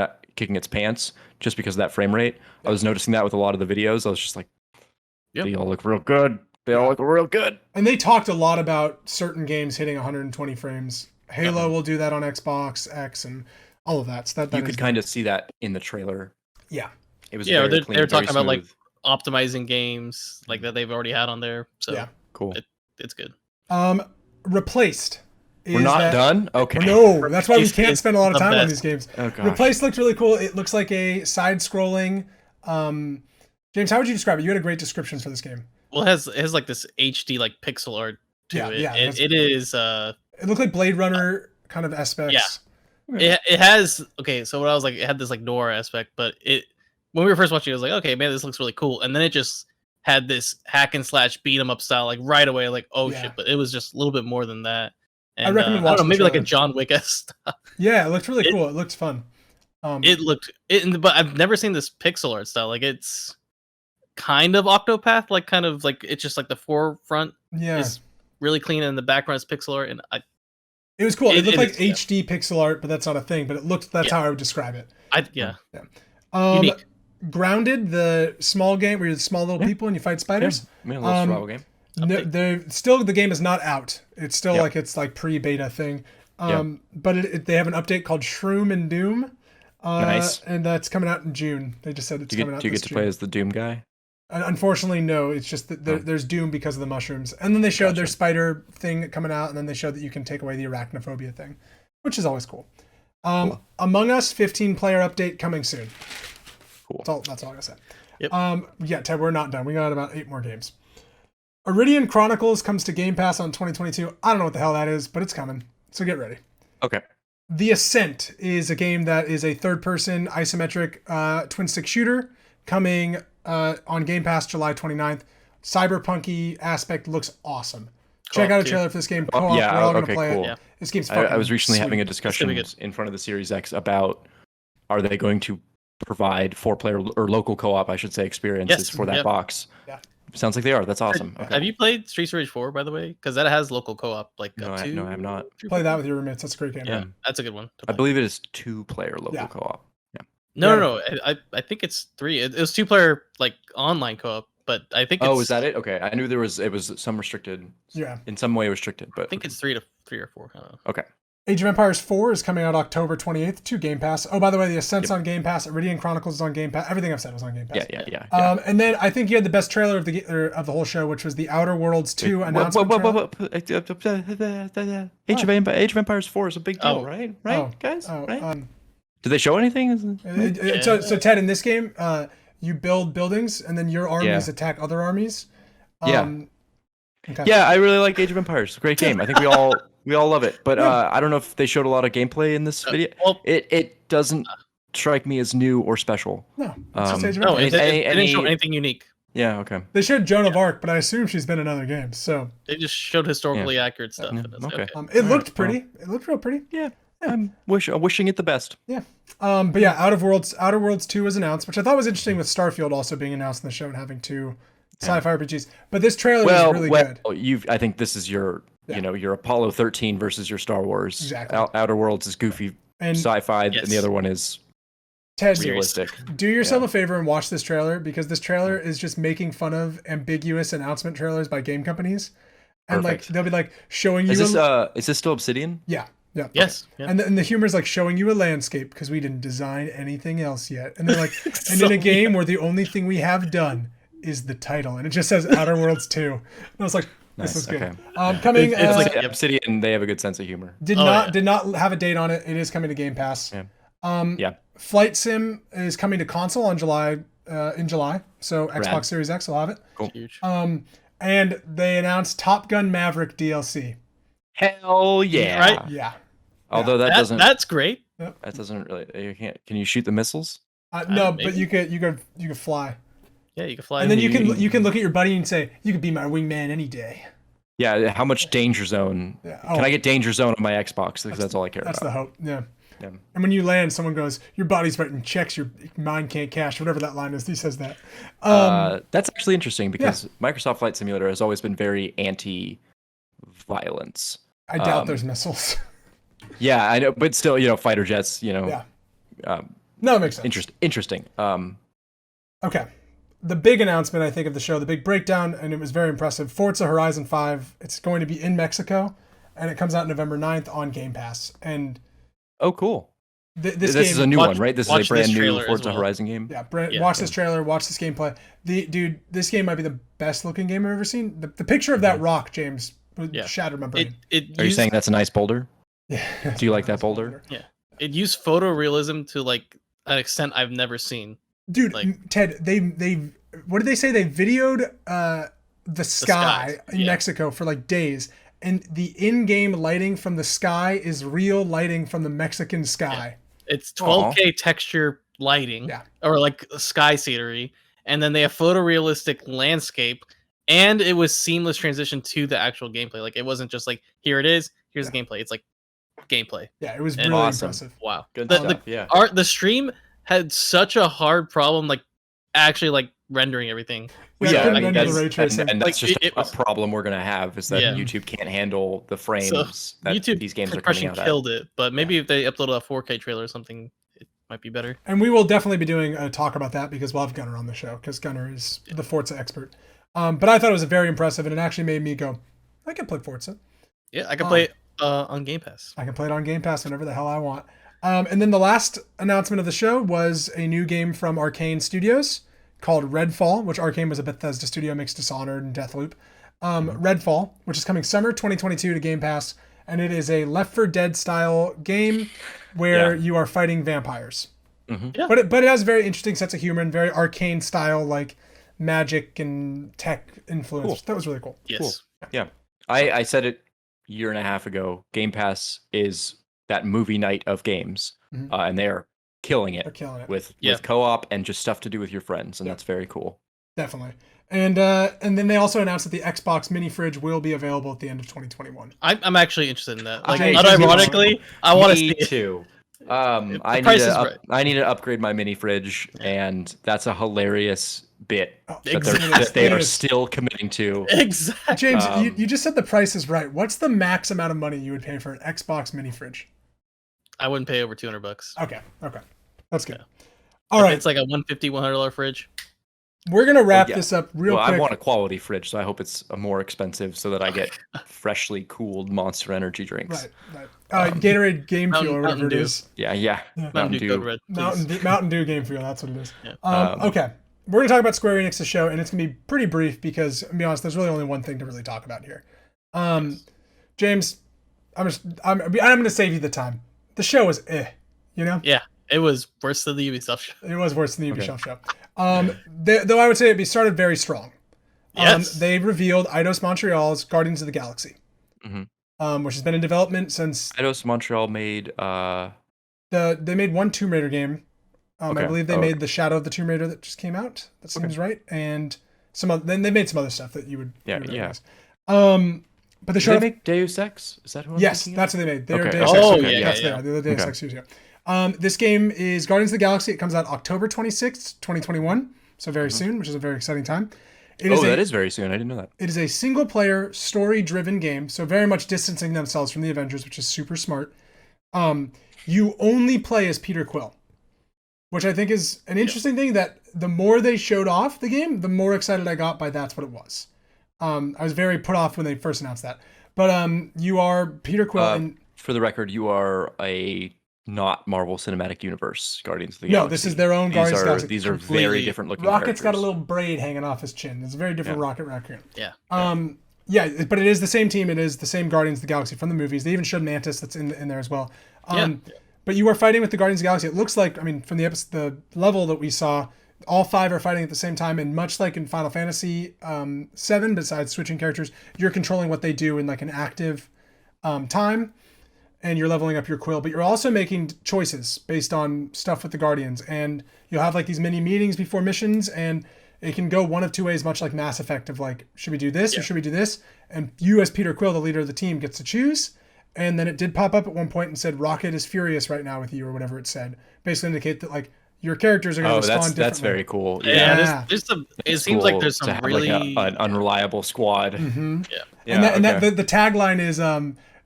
its pants just because of that frame rate. I was noticing that with a lot of the videos. I was just like, they all look real good. They all look real good. And they talked a lot about certain games hitting 120 frames. Halo will do that on Xbox X and all of that. So that you could kind of see that in the trailer. Yeah. It was they're talking about like optimizing games like that they've already had on there. So cool. It's good. Replaced. We're not done? Okay. No, that's why we can't spend a lot of time on these games. Oh, Replaced looked really cool. It looks like a side-scrolling. James, how would you describe it? You had a great description for this game. Well, it has like this HD like pixel art to it. Yeah, it is. It looked like Blade Runner kind of aspects. Yeah. It has. Okay, so what I was like, it had this like noir aspect, but when we were first watching, it was like, okay, man, this looks really cool, and then it just had this hack and slash beat 'em up style, like right away, like shit. But it was just a little bit more than that. And, I recommend watching. I don't know, maybe like a John Wick stuff. Yeah, it looked really cool. It looked fun. But I've never seen this pixel art style. Like it's kind of Octopath, like kind of like it's just like the forefront is really clean and the background is pixel art. And it was cool. It looked like HD pixel art, but that's not a thing. But it looked. That's how I would describe it. Unique. Grounded, the small game where you're the small little people and you fight spiders. A little survival game. No, the game is not out. It's still like pre-beta thing. But they have an update called Shroom and Doom. Nice. And that's coming out in June. They just said it's coming out. Do you get to play as the Doom guy? Unfortunately, no. It's just that there's Doom because of the mushrooms. And then they showed their spider thing coming out, and then they showed that you can take away the arachnophobia thing, which is always cool. Among Us 15-player update coming soon. Cool. That's all I gotta say. Yep. Ted, we're not done. We got about 8 more games. Iridian Chronicles comes to Game Pass on 2022. I don't know what the hell that is, but it's coming. So get ready. Okay. The Ascent is a game that is a third-person isometric twin-stick shooter coming on Game Pass July 29th. Cyberpunky aspect looks awesome. Check out a trailer for this game. We're all going to play it. This game's fucking I was recently having a It's discussion gonna be good. in front of the Series X about are they going to provide 4-player or local co-op, I should say, experiences for that box. Yeah. Sounds like they are. That's awesome. Okay. Have you played Streets of Rage 4, by the way? Because that has local co-op. Like No, I have not. Play that with your roommates. That's a great game. Yeah, that's a good one. I believe it is 2-player local co-op. Yeah. No. I think it's 3. It was 2-player like online co-op, but I think. Is that it? Okay, I knew it was some restricted. Yeah. In some way restricted, but I think it's 3 or 4. I don't know. Okay. Age of Empires 4 is coming out October 28th to Game Pass. Oh, by the way, the Ascent's on Game Pass. Iridian Chronicles is on Game Pass. Everything I've said was on Game Pass. Yeah. And then I think you had the best trailer of the whole show, which was the Outer Worlds 2 announcement. Age of Empires 4 is a big deal, right? Right, guys? Right? Did they show anything? So Ted, in this game, you build buildings, and then your armies attack other armies. Okay. Yeah, I really like Age of Empires. It's a great game. I think we all love it. But I don't know if they showed a lot of gameplay in this video. It doesn't strike me as new or special. No, it didn't show anything unique. Yeah, okay. They showed Joan of Arc, but I assume she's been in other games. So they just showed historically accurate stuff. Okay. It looked pretty. It looked real pretty. Yeah. I'm wishing it the best. Yeah. But yeah, Outer Worlds 2 was announced, which I thought was interesting with Starfield also being announced in the show and having two sci-fi RPGs. But this trailer was really good. I think this is your your Apollo 13 versus your Star Wars. Exactly. Outer Worlds is goofy sci-fi, and the other one is realistic. Do yourself a favor and watch this trailer, because this trailer is just making fun of ambiguous announcement trailers by game companies. And Perfect. they'll be showing you. Is this still Obsidian? Yeah. Yeah. Yes. Yeah. And the humor is showing you a landscape because we didn't design anything else yet. And they're and in a game where the only thing we have done is the title, and it just says Outer Worlds 2. And I was like, this is good. Okay. Coming. It's Obsidian. They have a good sense of humor. Did not have a date on it. It is coming to Game Pass. Yeah. Flight Sim is coming to console on July. So Xbox Series X will have it. Cool. Huge. And they announced Top Gun Maverick DLC. Hell yeah! Right? Yeah. Although that's great. That doesn't really. You can't. Can you shoot the missiles? No, but you could fly. Yeah, you can fly. And then you can look at your buddy and say, "You could be my wingman any day." Yeah. How much Danger Zone? Yeah. Can I get Danger Zone on my Xbox? Because that's all I care about. That's the hope. Yeah. And when you land, someone goes, "Your body's writing checks your mind can't cash." Whatever that line is, he says that. That's actually interesting because Microsoft Flight Simulator has always been very anti-violence. I doubt there's missiles. Yeah, I know, but still, fighter jets. No, it makes sense. Interesting. Okay. The big announcement, I think, of the show, the big breakdown, and it was very impressive. Forza Horizon 5, it's going to be in Mexico, and it comes out November 9th on Game Pass. And oh, cool. This game, is a new one, right? This is a brand new Forza Horizon game. Yeah, watch this trailer, watch this gameplay. Dude, this game might be the best looking game I've ever seen. The picture of that rock, James, shattered my brain. Are you saying that's a nice boulder? Yeah. Do you like that boulder? Yeah. It used photorealism to an extent I've never seen. Dude, Ted, they what did they say? They videoed the sky in Mexico for days, and the in-game lighting from the sky is real lighting from the Mexican sky. Yeah. It's 12K texture lighting, or sky scenery, and then they have photorealistic landscape, and it was seamless transition to the actual gameplay. It wasn't just here it is, here's the gameplay. It's gameplay. Yeah, it was really impressive. Wow, good stuff. The stream had such a hard problem actually rendering everything. And that's just a problem we're gonna have, is that YouTube can't handle the frames that YouTube these games are coming out at. Killed it, but maybe if they uploaded a 4K trailer or something, it might be better. And we will definitely be doing a talk about that, because we'll have Gunnar on the show, because Gunnar is the Forza expert. But I thought it was very impressive, and it actually made me go, I can play Forza. Yeah, I can play it on Game Pass. I can play it on Game Pass whenever the hell I want. And then the last announcement of the show was a new game from Arcane Studios called Redfall, which Arcane was a Bethesda studio, makes Dishonored and Deathloop. Redfall, which is coming summer 2022 to Game Pass, and it is a Left 4 Dead style game where you are fighting vampires. Mm-hmm. Yeah. But it has a very interesting sense of humor and very Arcane style, magic and tech influence. Cool. That was really cool. Yes. Cool. Yeah. I said it a year and a half ago. Game Pass is that movie night of games, and they are killing it. They're killing it with co-op and just stuff to do with your friends, and that's very cool. Definitely. And then they also announced that the Xbox mini fridge will be available at the end of 2021. I'm actually interested in that. Unironically, I want to see it too. I need to upgrade my mini fridge, and that's a hilarious bit that they are still committing to. Exactly. James, you just said the price is right. What's the max amount of money you would pay for an Xbox mini fridge? I wouldn't pay over $200. Okay. That's good. All right. It's like a $150, $100 fridge. we're gonna wrap this up real quick. I want a quality fridge, so I hope it's more expensive so that I get freshly cooled Monster Energy drinks. Right. Gatorade Game Fuel or whatever it is. Yeah. Mountain Dew Code Red. Mountain Dew Game Fuel. That's what it is. Yeah. Okay. We're gonna talk about Square Enix's show, and it's gonna be pretty brief because, to be honest, there's really only one thing to really talk about here. James, I'm gonna save you the time. The show was you know? Yeah, it was worse than the Ubisoft show. It was worse than the Ubisoft show. Though I would say it started very strong. Yes. They revealed Eidos Montreal's Guardians of the Galaxy, which has been in development since. Eidos Montreal made they made one Tomb Raider game. I believe they made the Shadow of the Tomb Raider that just came out. That seems right, and then they made some other stuff that you would recognize. But the show. Did they make Deus Ex? Is that who? Yes, that's what they made. They're Deus Ex. They're the Deus Ex studio. This game is Guardians of the Galaxy. It comes out October 26th, 2021. So very soon, which is a very exciting time. That is very soon. I didn't know that. It is a single-player, story-driven game. So very much distancing themselves from the Avengers, which is super smart. You only play as Peter Quill, which I think is an interesting thing, that the more they showed off the game, the more excited I got by that's what it was. I was very put off when they first announced that. But you are Peter Quill. For the record, you are a not Marvel Cinematic Universe Guardians of the Galaxy. No, this is their own Guardians of the Galaxy. These are very different looking Rocket's characters. got a little braid hanging off his chin. It's a very different Rocket Raccoon. Yeah. But it is the same team. It is the same Guardians of the Galaxy from the movies. They even showed Mantis that's in there as well. But you are fighting with the Guardians of the Galaxy. It looks like, from the level that we saw, all 5 are fighting at the same time, and much like in Final Fantasy VII, besides switching characters, you're controlling what they do in like an active time, and you're leveling up your Quill. But you're also making choices based on stuff with the Guardians, and you'll have like these mini meetings before missions, and it can go one of two ways, much like Mass Effect, of like, should we do this or should we do this? And you, as Peter Quill, the leader of the team, gets to choose. And then it did pop up at one point and said, Rocket is furious right now with you, or whatever it said. Basically indicate that like your characters are going to respond differently. That's very cool. It seems like there's some really an unreliable squad. Mm-hmm. And the tagline is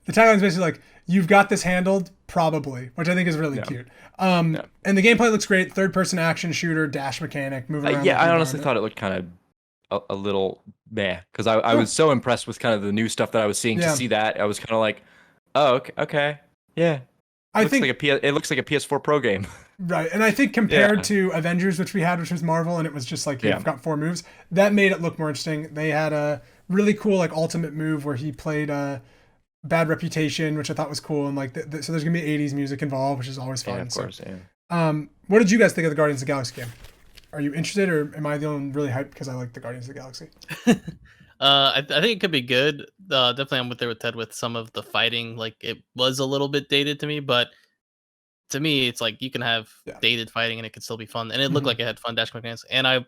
basically like, you've got this handled, probably, which I think is really cute. And the gameplay looks great. Third-person action shooter, dash mechanic, moving around. I honestly thought it looked kind of a little meh, because I was so impressed with kind of the new stuff that I was seeing. To see that, I was kind of like, oh, okay, yeah. It looks like a PS4 Pro game. Right, and I think compared to Avengers, which was Marvel, and it was just like, you've got 4 moves, that made it look more interesting. They had a really cool like ultimate move where he played Bad Reputation, which I thought was cool, and like so there's gonna be 80s music involved, which is always fun. Yeah, of course. What did you guys think of the Guardians of the Galaxy game? Are you interested, or am I the only really hyped because I like the Guardians of the Galaxy? I think it could be good. Definitely, I'm with Ted with some of the fighting. Like, it was a little bit dated to me, but to me, it's like you can have dated fighting and it could still be fun. And it looked like it had fun dash mechanics. And I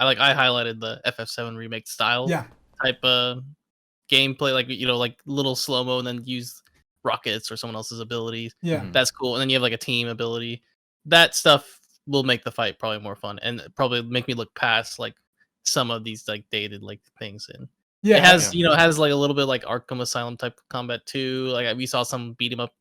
highlighted the FF7 remake style type gameplay, like like little slow mo, and then use rockets or someone else's abilities. Yeah, that's cool. And then you have like a team ability. That stuff will make the fight probably more fun, and probably make me look past like some of these like dated like things. And it has it has like a little bit like Arkham Asylum type combat too. Like we saw some beat 'em up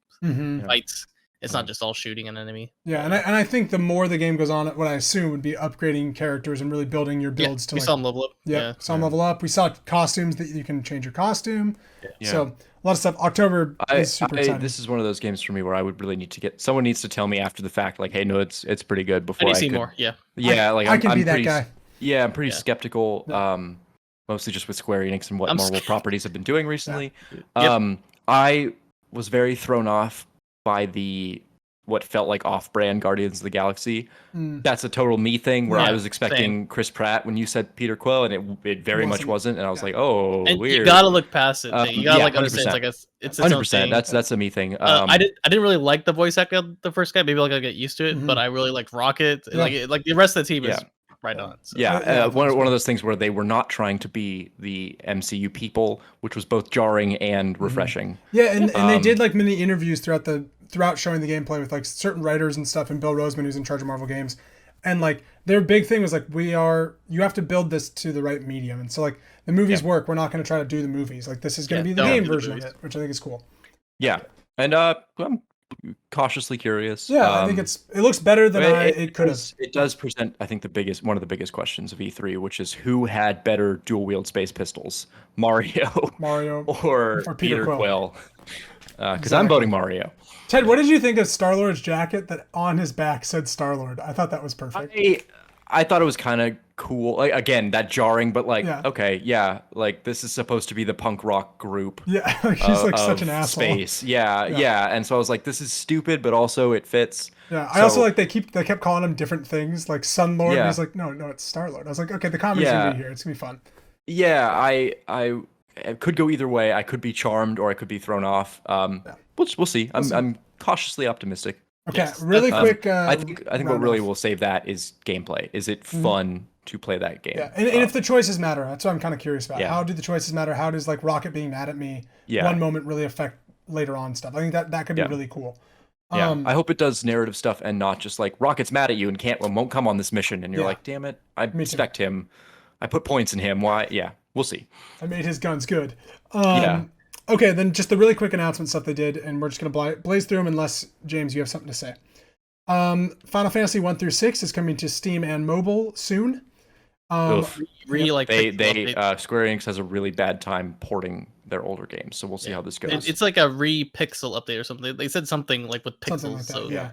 fights. It's not just all shooting an enemy. Yeah, and I think the more the game goes on, what I assume would be upgrading characters and really building your builds to we saw them level up. Some level up. We saw costumes that you can change your costume. Yeah. So a lot of stuff. October is super exciting. This is one of those games for me where I would really need to someone needs to tell me after the fact, like, hey, no, it's pretty good before I see more. Yeah. Yeah, I can be that guy. Yeah, I'm pretty skeptical. Mostly just with Square Enix and what Marvel properties have been doing recently. I was very thrown off by what felt like off-brand Guardians of the Galaxy. That's a total me thing, where I was expecting Chris Pratt when you said Peter Quill, and it very much wasn't. And I was like, oh, and weird. You gotta look past it. You gotta understand. It's 100%. That's a me thing. I didn't really like the voice actor of the first guy. Maybe I'll get used to it, but I really liked Rocket. Like the rest of the team is right on. So. One of those things where they were not trying to be the MCU people, which was both jarring and refreshing. Yeah, and they did like many interviews throughout showing the gameplay with like certain writers and stuff, and Bill Roseman, who's in charge of Marvel Games, and like their big thing was like, you have to build this to the right medium, and so like the movies work. We're not going to try to do the movies. Like this is going to be the game version of it, which I think is cool. Yeah, and I'm cautiously curious. Yeah, I think it looks better than it could have. It does present, I think, one of the biggest questions of E3, which is who had better dual wield space pistols, Mario, or Peter Quill? Because I'm voting Mario. Ted, what did you think of Star-Lord's jacket that on his back said Star-Lord? I thought that was perfect. I thought it was kind of cool. Like, again, that jarring, but like, okay, yeah, like this is supposed to be the punk rock group. Yeah, he's like such an asshole. Space, yeah. And so I was like, this is stupid, but also it fits. Yeah, I also like they kept calling him different things, like Sun Lord. And he's like, no, it's Star Lord. I was like, okay, the comedy's gonna be here. It's gonna be fun. Yeah, I could go either way. I could be charmed or I could be thrown off. We'll see. I'm cautiously optimistic. Okay, really quick. I think what really will save that is gameplay. Is it fun to play that game? Yeah, and if the choices matter, that's what I'm kind of curious about. Yeah. How do the choices matter? How does like Rocket being mad at me one moment really affect later on stuff? I think that could be really cool. Yeah, I hope it does narrative stuff and not just like Rocket's mad at you and won't come on this mission, and you're like, damn it, I respect him. I put points in him. Why? Yeah, we'll see. I made his guns good. Okay, then just the really quick announcement stuff they did, and we're just gonna blaze through them unless James, you have something to say. Final Fantasy 1 through 6 is coming to Steam and mobile soon. Really like Square Enix has a really bad time porting their older games, so we'll see how this goes. It's like a re-pixel update or something. They said something like with pixels. Something like that, so yeah.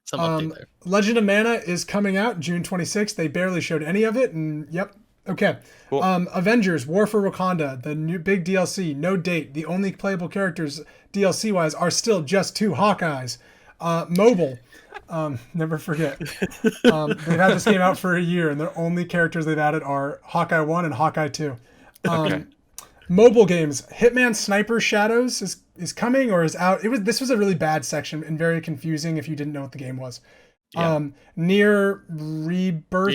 Some update there. Legend of Mana is coming out June 26th. They barely showed any of it, and yep. Okay. Cool. Avengers War for Wakanda, the new big DLC, no date. The only playable characters DLC wise are still just 2 Hawkeyes. Mobile. Never forget. They've had this game out for a year, and the only characters they've added are Hawkeye 1 and Hawkeye 2. Okay. Mobile games. Hitman Sniper Shadows is coming or is out. This was a really bad section and very confusing if you didn't know what the game was. Yeah. Nier Rebirth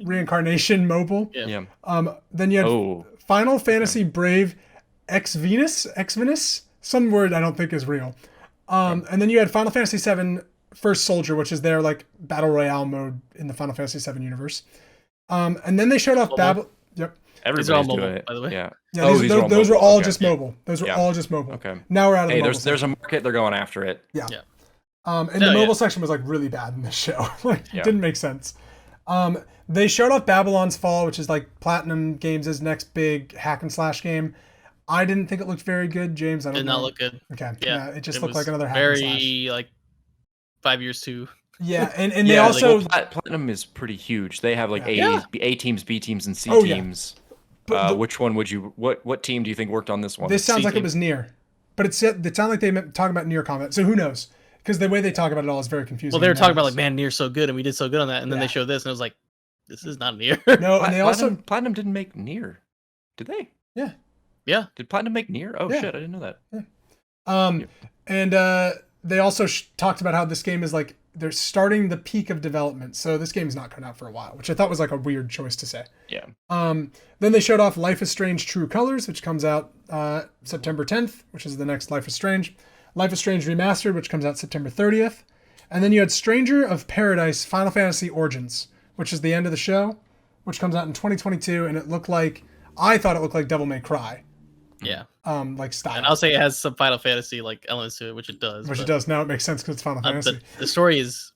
Reincarnation mobile. Yeah. Then you had Final Fantasy Brave X-Venus, some word I don't think is real. And then you had Final Fantasy VII First Soldier, which is their like battle royale mode in the Final Fantasy VII universe. And then they showed off Babel. Yep. Everybody's doing it, by the way. Yeah. Those were all just mobile. Those were all just mobile. Okay. Now we're out of the mobile there's a market, they're going after it. Yeah. And the mobile section was like really bad in this show. It didn't make sense. They showed off Babylon's Fall, which is like Platinum Games' next big hack and slash game. I didn't think it looked very good, James. Did not look good. Okay. Yeah, it just looked like another hack and slash. Very like 5 years too. Yeah, and they also Platinum is pretty huge. They have like A teams, B teams, and C teams. Which one would you? What team do you think worked on this one? This sounds like it was Nier, but it sounded like they talking about Nier Combat. So who knows? Because the way they talk about it all is very confusing. Well, they were talking about like, man, Nier's so good, and we did so good on that, and then they showed this, and it was like, this is not Nier. No, and they Platinum didn't make Nier, did they? Yeah. Yeah. Did Platinum make Nier? Oh shit, I didn't know that. Yeah. And they also talked about how this game is like they're starting the peak of development, so this game's not coming out for a while, which I thought was like a weird choice to say. Yeah. Then they showed off Life is Strange: True Colors, which comes out September 10th, which is the next Life is Strange. Life is Strange Remastered, which comes out September 30th. And then you had Stranger of Paradise Final Fantasy Origins, which is the end of the show, which comes out in 2022, and I thought it looked like Devil May Cry. Yeah. Like style. And I'll say it has some Final Fantasy like elements to it, which it does. Which it does. Now it makes sense because it's Final Fantasy. The story is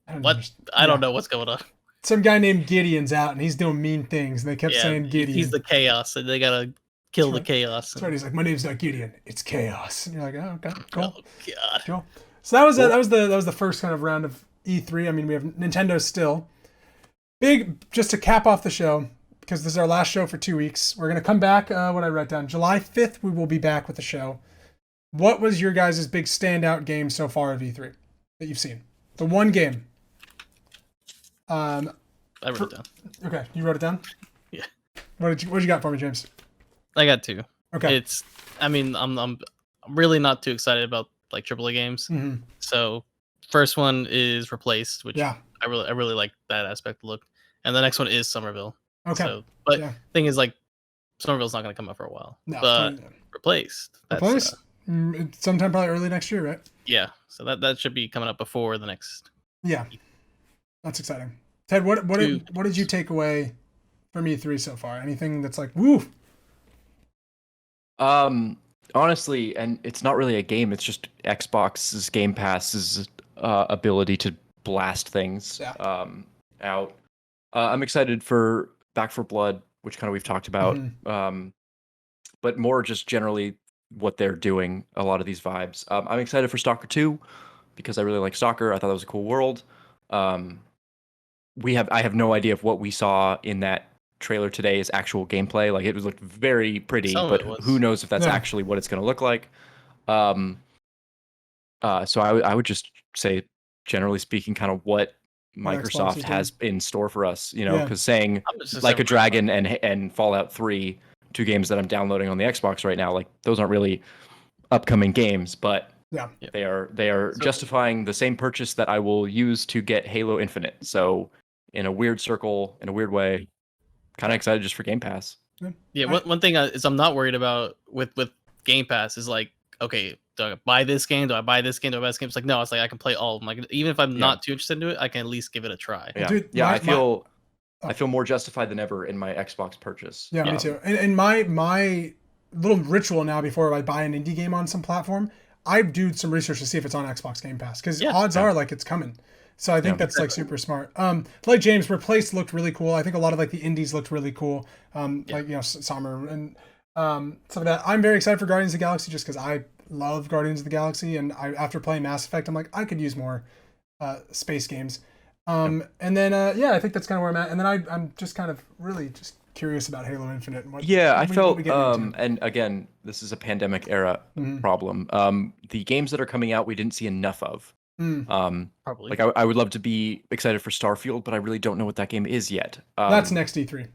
I don't know what's going on. Some guy named Gideon's out and he's doing mean things, and they kept saying Gideon. He's the chaos, and they gotta kill the chaos. That's right. He's like, my name's not Gideon, it's chaos. And you're like, oh, okay, cool. Oh god. Cool. So that was the first kind of round of E3. I mean, we have Nintendo still. Big, just to cap off the show, because this is our last show for 2 weeks. We're gonna come back. What I write down, July 5th, we will be back with the show. What was your guys' big standout game so far of E3 that you've seen? The one game. I wrote it down. Okay, you wrote it down? Yeah. What you got for me, James? I got 2. Okay. I'm really not too excited about like AAA games. Mm-hmm. So first one is Replaced, which I really like that aspect of look. And the next one is Somerville. Okay. So, but thing is like Somerville's not going to come out for a while. No, but Replaced. Replaced? Sometime probably early next year, right? Yeah. So that should be coming up before the next. Yeah. That's exciting. Ted, what did you take away from E3 so far? Anything that's like, woo? Honestly, and it's not really a game. It's just Xbox's Game Pass's ability to blast things out. I'm excited for Back 4 Blood, which kind of we've talked about, but more just generally what they're doing. A lot of these vibes. I'm excited for Stalker 2 because I really like Stalker. I thought that was a cool world. I have no idea if what we saw in that trailer today is actual gameplay. Like it looked very pretty, but who knows if that's actually what it's going to look like. So I would just say, generally speaking, kind of what Microsoft has in store for us, because saying Like a Dragon and Fallout 3, 2 games that I'm downloading on the Xbox right now, like those aren't really upcoming games, but they are justifying the same purchase that I will use to get Halo Infinite. So in a weird circle, in a weird way, kind of excited just for Game Pass. Yeah, one thing is I'm not worried about with Game Pass is like, okay, do I buy this game? Do I buy this game? Do I buy this game? It's like, no, it's like I can play all of them. Like even if I'm not too interested in it, I can at least give it a try. Yeah, dude, I feel more justified than ever in my Xbox purchase. Yeah, me too. And my little ritual now before I buy an indie game on some platform, I do some research to see if it's on Xbox Game Pass because odds are like it's coming. So I think that's like super smart. Like James, Replaced looked really cool. I think a lot of like the indies looked really cool. Like Summer and stuff like that. I'm very excited for Guardians of the Galaxy just because I love Guardians of the Galaxy, and after playing Mass Effect, I'm like I could use more space games. And then I think that's kind of where I'm at. And then I'm just kind of really just curious about Halo Infinite. And I felt and again, this is a pandemic era problem. The games that are coming out, we didn't see enough of. Probably. Like I would love to be excited for Starfield, but I really don't know what that game is yet. That's next E3.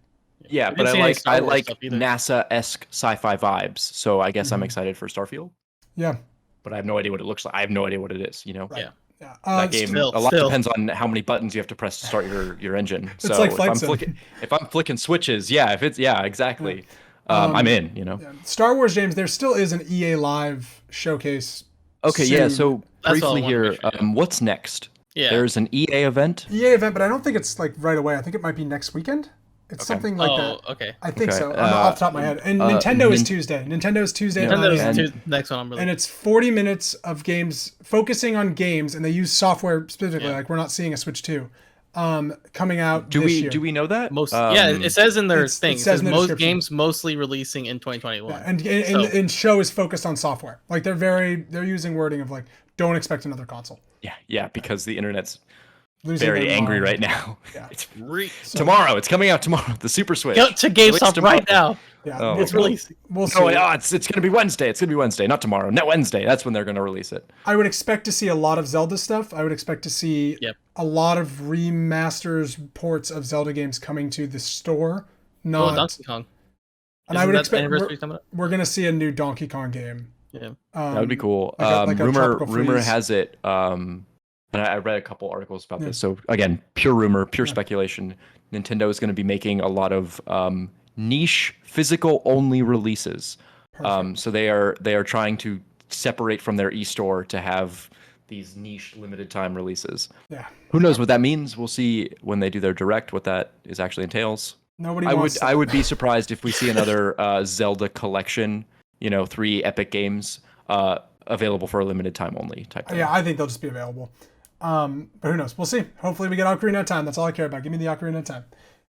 Yeah, but I like NASA-esque sci-fi vibes, so I guess I'm excited for Starfield. Yeah, but I have no idea what it looks like. I have no idea what it is. Right. Yeah. That game a lot depends on how many buttons you have to press to start your engine. So like if I'm flicking switches, exactly. I'm in. Star Wars, James. There still is an EA Live showcase. Okay, soon. So briefly here, what's next? Yeah, there's an EA event. But I don't think it's like right away. I think it might be next weekend. It's something like that. Okay. I think so. Off the top of my head. And Nintendo is Tuesday. Nintendo is Tuesday. Next one. And it's 40 minutes of games focusing on games, and they use software specifically. Like we're not seeing a Switch 2 coming out this year. Do we know that? It says in their thing. It says most games mostly releasing in 2021. Yeah, and show is focused on software. Like they're using wording of like don't expect another console. Yeah, because the internet's very angry right now. Yeah. It's tomorrow. It's coming out tomorrow. The Super Switch. Go to GameStop right now. Yeah, it's releasing. We'll see. It's going to be Wednesday. It's going to be Wednesday, not tomorrow. Not Wednesday. That's when they're going to release it. I would expect to see a lot of Zelda stuff. I would expect to see a lot of remasters, ports of Zelda games coming to the store. Not Donkey Kong. And I would expect we're going to see a new Donkey Kong game. Yeah, that would be cool. Like a rumor has it. And I read a couple articles about this. So again, pure rumor, pure speculation. Nintendo is going to be making a lot of niche physical only releases. So they are trying to separate from their e-store to have these niche limited time releases. Yeah. Who knows what that means? We'll see when they do their direct what that is actually entails. I would be surprised if we see another Zelda collection, 3 epic games available for a limited time only type thing. Yeah, I think they'll just be available. But who knows? We'll see. Hopefully we get Ocarina of Time. That's all I care about. Give me the Ocarina of Time.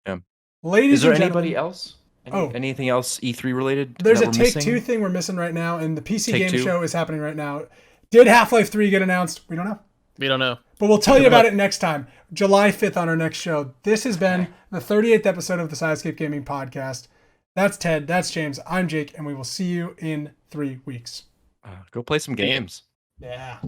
Yeah. Ladies and gentlemen. Anybody else? Anything else E3 related? There's a Take-Two thing we're missing right now, and the PC Game Show is happening right now. Did Half-Life 3 get announced? We don't know. But we'll tell you about it next time. July 5th on our next show. This has been the 38th episode of the Sidescape Gaming Podcast. That's Ted. That's James. I'm Jake, and we will see you in 3 weeks. Go play some games. Yeah.